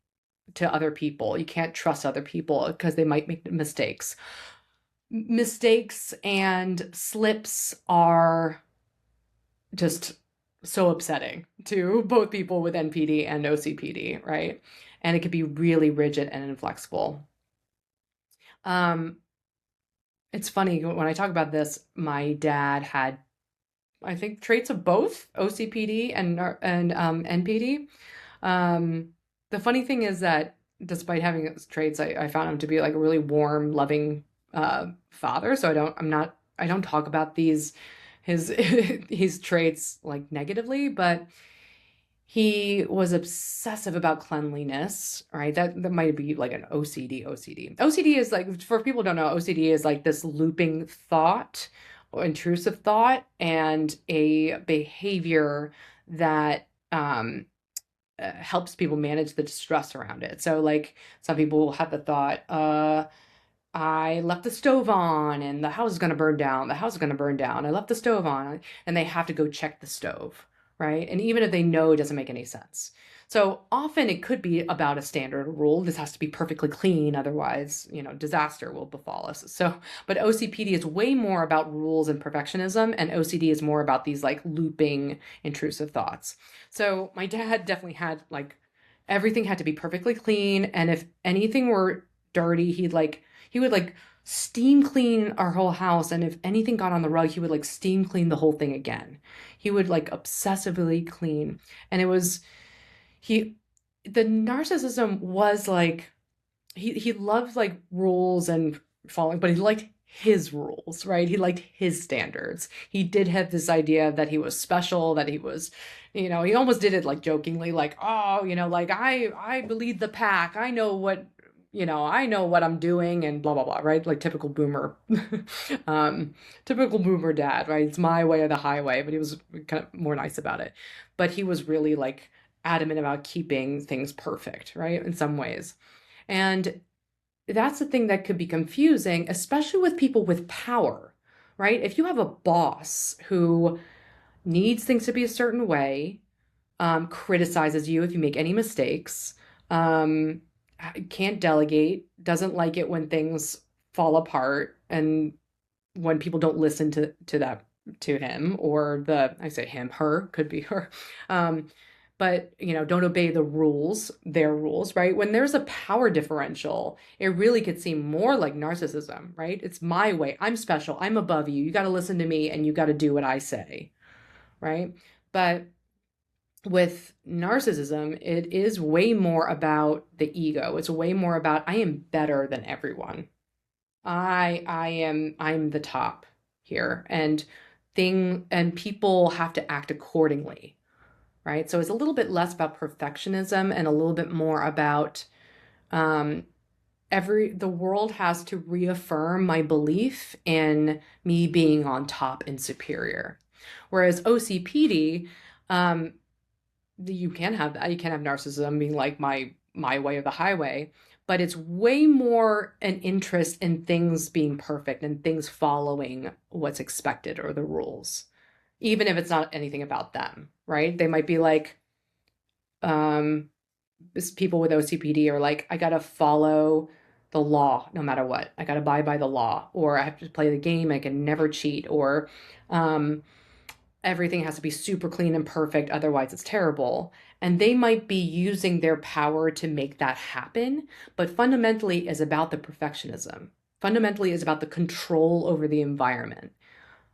to other people. You can't trust other people because they might make mistakes. Mistakes and slips are just so upsetting to both people with NPD and OCPD, right? And it could be really rigid and inflexible. It's funny, when I talk about this, my dad had, I think, traits of both OCPD and NPD. The funny thing is that despite having those traits, I found him to be like a really warm, loving father. So I don't talk about his his traits like negatively, but he was obsessive about cleanliness, right? That might be like an OCD. OCD is like, for people who don't know, OCD is like this looping thought or intrusive thought and a behavior that helps people manage the distress around it. So like some people will have the thought, I left the stove on and the house is going to burn down. The house is going to burn down. I left the stove on, and they have to go check the stove, right? And even if they know it doesn't make any sense. So often it could be about a standard rule. This has to be perfectly clean. Otherwise, disaster will befall us. So, but OCPD is way more about rules and perfectionism, and OCD is more about these like looping intrusive thoughts. So my dad definitely had like, everything had to be perfectly clean. And if anything were dirty, he would like steam clean our whole house. And if anything got on the rug, he would like steam clean the whole thing again. He would like obsessively clean. And the narcissism was like, he loved like rules and following, but he liked his rules, right? He liked his standards. He did have this idea that he was special, that he was, he almost did it like jokingly, like, oh, like I believe the pack. I know what, I know what I'm doing and blah, blah, blah, right? Like typical boomer, typical boomer dad, right? It's my way or the highway, but he was kind of more nice about it. But he was really like adamant about keeping things perfect, right? In some ways. And that's the thing that could be confusing, especially with people with power, right? If you have a boss who needs things to be a certain way, criticizes you if you make any mistakes, um, can't delegate, doesn't like it when things fall apart, and when people don't listen to him, or I say him, her, could be her. But don't obey their rules, right? When there's a power differential, it really could seem more like narcissism, right? It's my way. I'm special. I'm above you. You got to listen to me and you got to do what I say, right? But with narcissism, it is way more about the ego. It's way more about I am better than everyone. I'm the top here, and people have to act accordingly, right? So it's a little bit less about perfectionism and a little bit more about um, the world has to reaffirm my belief in me being on top and superior. Whereas OCPD, you can have that. You can have narcissism being like my way or the highway, but it's way more an interest in things being perfect and things following what's expected or the rules, even if it's not anything about them, right? They might be like, people with OCPD are like, I gotta follow the law no matter what. I gotta abide by the law, or I have to play the game. I can never cheat, or everything has to be super clean and perfect, otherwise it's terrible. And they might be using their power to make that happen, but fundamentally is about the perfectionism. Fundamentally is about the control over the environment,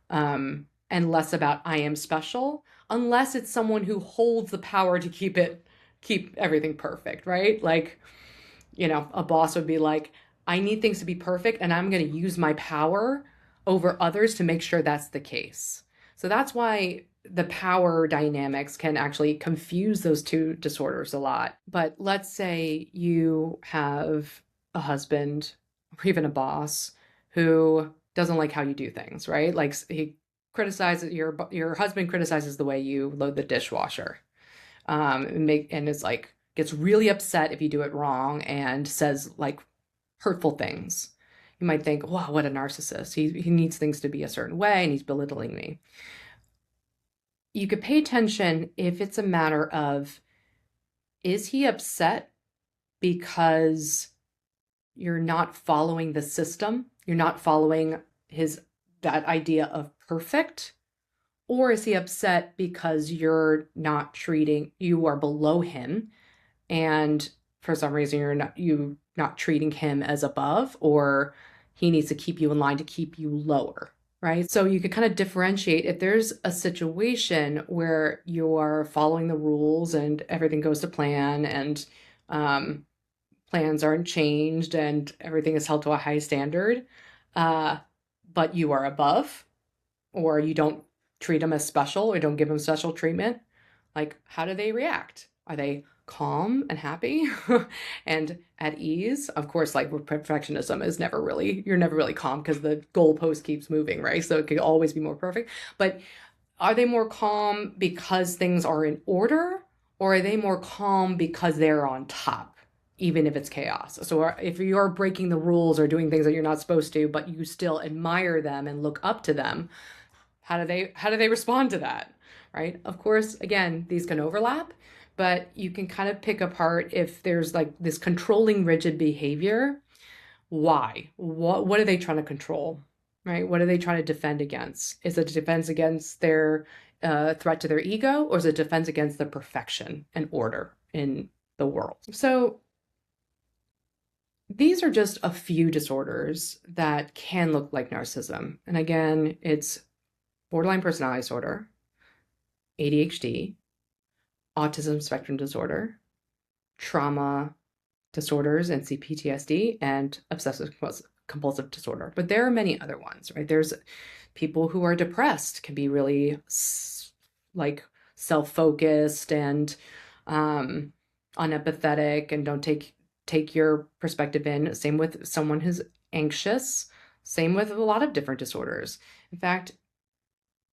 and less about I am special, unless it's someone who holds the power to keep everything perfect, right? Like, a boss would be like, I need things to be perfect, and I'm going to use my power over others to make sure that's the case. So that's why the power dynamics can actually confuse those two disorders a lot. But let's say you have a husband or even a boss who doesn't like how you do things, right? Like he criticizes your husband criticizes the way you load the dishwasher, and is like gets really upset if you do it wrong and says like hurtful things. You might think, wow, what a narcissist. He needs things to be a certain way and he's belittling me. You could pay attention if it's a matter of, is he upset because you're not following the system? You're not following that idea of perfect? Or is he upset because you are below him, and for some reason you're not treating him as above, or he needs to keep you in line to keep you lower, right? So you could kind of differentiate if there's a situation where you are following the rules and everything goes to plan, and plans aren't changed and everything is held to a high standard, but you are above, or you don't treat them as special or don't give them special treatment. Like, how do they react? Are they calm and happy and at ease? Of course, like with perfectionism you're never really calm because the goalpost keeps moving, right? So it could always be more perfect. But are they more calm because things are in order, or are they more calm because they're on top, even if it's chaos? So if you're breaking the rules or doing things that you're not supposed to, but you still admire them and look up to them, how do they respond to that, right? Of course, again, these can overlap, but you can kind of pick apart if there's like this controlling, rigid behavior. Why? What are they trying to control, right? What are they trying to defend against? Is it a defense against their threat to their ego, or is it a defense against the perfection and order in the world? So these are just a few disorders that can look like narcissism. And again, it's borderline personality disorder, ADHD, autism spectrum disorder, trauma disorders and cPTSD, and obsessive compulsive disorder. But there are many other ones, right? There's people who are depressed, can be really like self-focused and unempathetic and don't take take your perspective in. Same with someone who's anxious. Same with a lot of different disorders. In fact,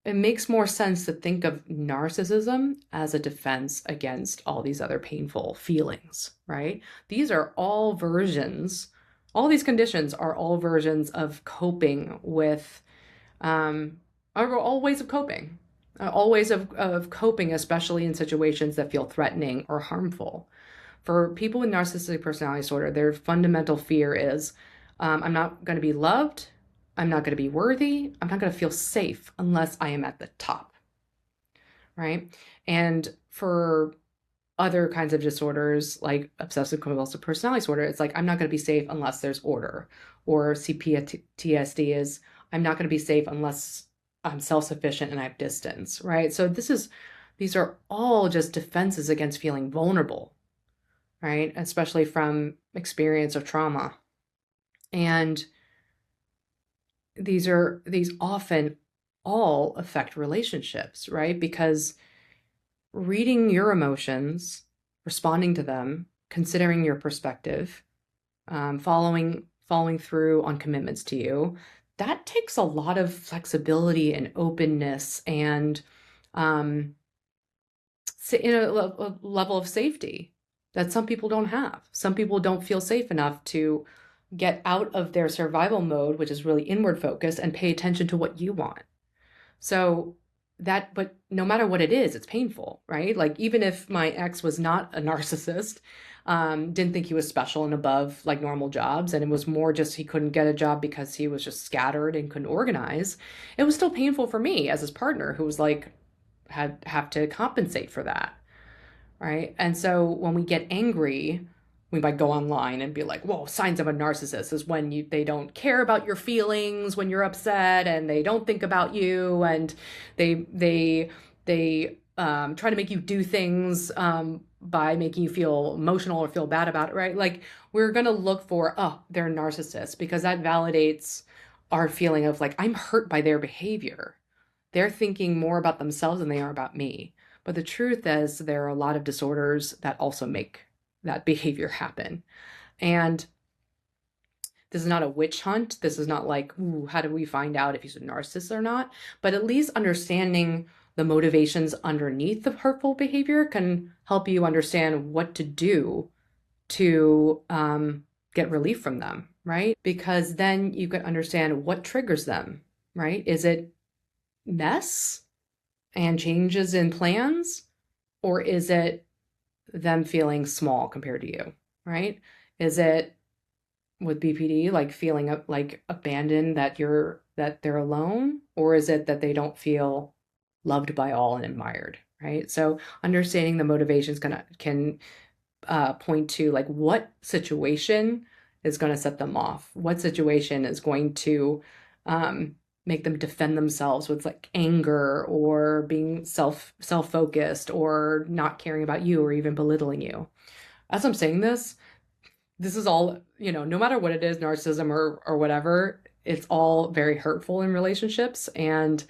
it makes more sense to think of narcissism as a defense against all these other painful feelings, right? These are all versions, all these conditions are all versions of coping with, are all ways of coping, all ways of coping, especially in situations that feel threatening or harmful. For people with narcissistic personality disorder, their fundamental fear is I'm not going to be loved. I'm not going to be worthy. I'm not going to feel safe unless I am at the top, right? And for other kinds of disorders like obsessive compulsive personality disorder, it's like I'm not going to be safe unless there's order. Or cPTSD is I'm not going to be safe unless I'm self-sufficient and I have distance, right? So these are all just defenses against feeling vulnerable, right? Especially from experience of trauma. And these often all affect relationships, right? Because reading your emotions, responding to them, considering your perspective, following through on commitments to you, that takes a lot of flexibility and openness and in a level of safety that some people don't have. Some people don't feel safe enough to get out of their survival mode, which is really inward focused, and pay attention to what you want. So but no matter what it is, it's painful, right? Like even if my ex was not a narcissist, didn't think he was special and above like normal jobs, and it was more just he couldn't get a job because he was just scattered and couldn't organize, it was still painful for me as his partner who was like, have to compensate for that, right? And so when we get angry, we might go online and be like, whoa, signs of a narcissist is when they don't care about your feelings when you're upset, and they don't think about you, and they try to make you do things by making you feel emotional or feel bad about it, right? Like we're going to look for, oh, they're narcissists, because that validates our feeling of like, I'm hurt by their behavior. They're thinking more about themselves than they are about me. But the truth is there are a lot of disorders that also make that behavior happen. And this is not a witch hunt. This is not like, ooh, how do we find out if he's a narcissist or not? But at least understanding the motivations underneath the hurtful behavior can help you understand what to do to get relief from them, right? Because then you can understand what triggers them, right? Is it mess and changes in plans? Or is it them feeling small compared to you, right? Is it with BPD like feeling like abandoned, that they're alone? Or is it that they don't feel loved by all and admired, right? So understanding the motivations can point to like what situation is going to set them off, what situation is going to make them defend themselves with like anger or being self-focused or not caring about you or even belittling you. As I'm saying this is all, no matter what it is, narcissism or whatever, it's all very hurtful in relationships. And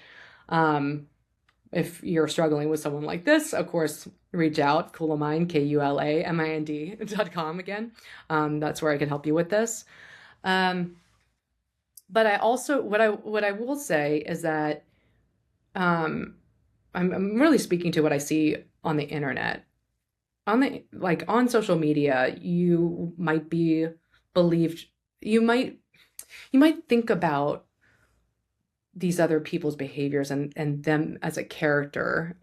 if you're struggling with someone like this, of course, reach out, Kulamind, KULAMIND.com again. That's where I can help you with this. But I also, what I will say is that I'm really speaking to what I see on the internet. On social media, you might be believed, you might think about these other people's behaviors and them as their character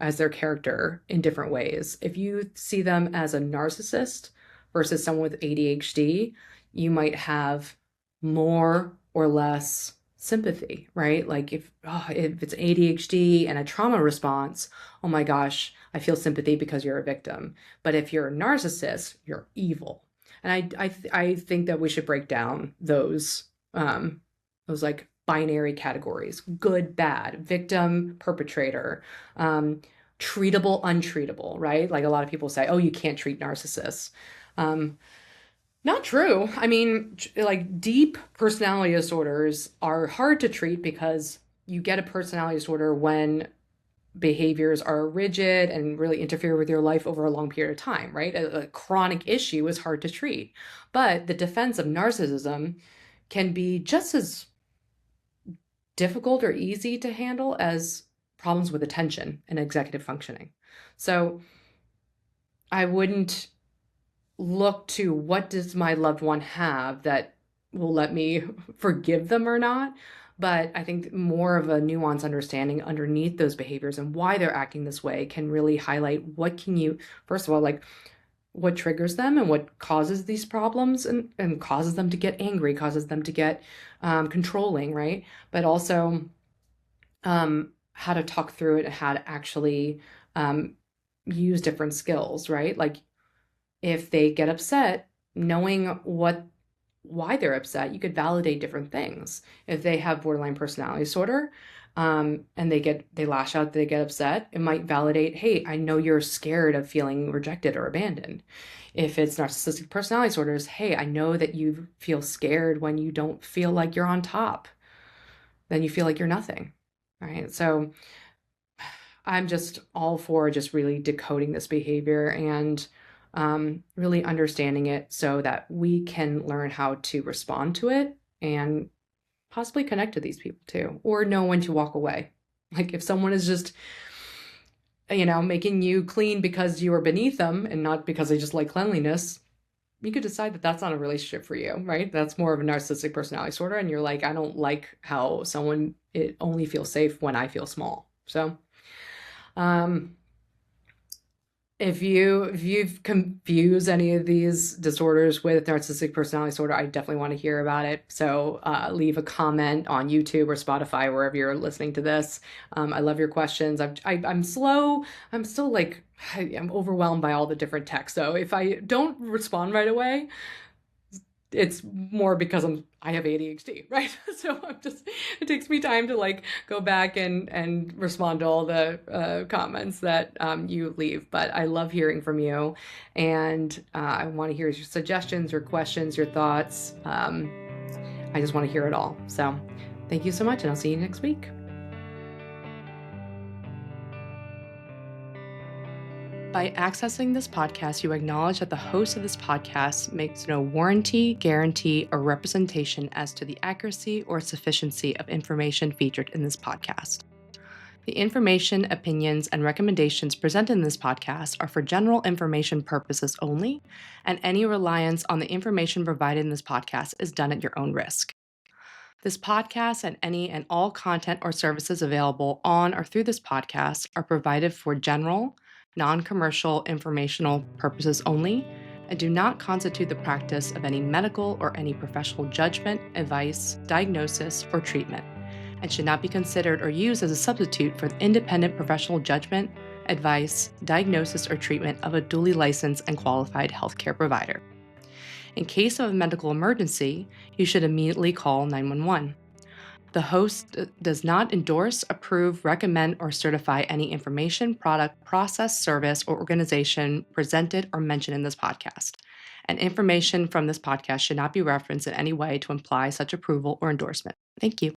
in different ways. If you see them as a narcissist versus someone with ADHD, you might have more or less sympathy, right? Like if it's ADHD and a trauma response, oh my gosh, I feel sympathy because you're a victim. But if you're a narcissist, you're evil. And I think that we should break down those like binary categories: good, bad, victim, perpetrator, treatable, untreatable, right? Like a lot of people say, oh, you can't treat narcissists. Not true. I mean, like deep personality disorders are hard to treat because you get a personality disorder when behaviors are rigid and really interfere with your life over a long period of time, right? A chronic issue is hard to treat. But the defense of narcissism can be just as difficult or easy to handle as problems with attention and executive functioning. So I wouldn't look to what does my loved one have that will let me forgive them or not. But I think more of a nuanced understanding underneath those behaviors and why they're acting this way can really highlight what can you, first of all, like what triggers them and what causes these problems and causes them to get angry, causes them to get controlling, right? But also how to talk through it and how to actually use different skills, right? Like if they get upset, knowing why they're upset, you could validate different things. If they have borderline personality disorder, and they lash out, they get upset, it might validate, hey, I know you're scared of feeling rejected or abandoned. If it's narcissistic personality disorders, hey, I know that you feel scared when you don't feel like you're on top. Then you feel like you're nothing, right? So I'm just all for just really decoding this behavior and really understanding it so that we can learn how to respond to it and possibly connect to these people too, or know when to walk away. Like if someone is just, making you clean because you are beneath them and not because they just like cleanliness, you could decide that that's not a relationship for you, right? That's more of a narcissistic personality disorder. And you're like, I don't like how it only feels safe when I feel small. So, if you've confused any of these disorders with narcissistic personality disorder, I definitely want to hear about it. So leave a comment on YouTube or Spotify, wherever you're listening to this. I love your questions. I'm slow. I'm still I'm overwhelmed by all the different text. So if I don't respond right away, it's more because I have ADHD, right? So it takes me time to go back and respond to all the comments that you leave. But I love hearing from you, and I want to hear your suggestions, your questions, your thoughts. I just want to hear it all. So thank you so much, and I'll see you next week. By accessing this podcast, you acknowledge that the host of this podcast makes no warranty, guarantee, or representation as to the accuracy or sufficiency of information featured in this podcast. The information, opinions, and recommendations presented in this podcast are for general information purposes only, and any reliance on the information provided in this podcast is done at your own risk. This podcast and any and all content or services available on or through this podcast are provided for general, non-commercial informational purposes only and do not constitute the practice of any medical or any professional judgment, advice, diagnosis, or treatment, and should not be considered or used as a substitute for the independent professional judgment, advice, diagnosis, or treatment of a duly licensed and qualified healthcare provider. In case of a medical emergency, you should immediately call 911. The host does not endorse, approve, recommend, or certify any information, product, process, service, or organization presented or mentioned in this podcast. And information from this podcast should not be referenced in any way to imply such approval or endorsement. Thank you.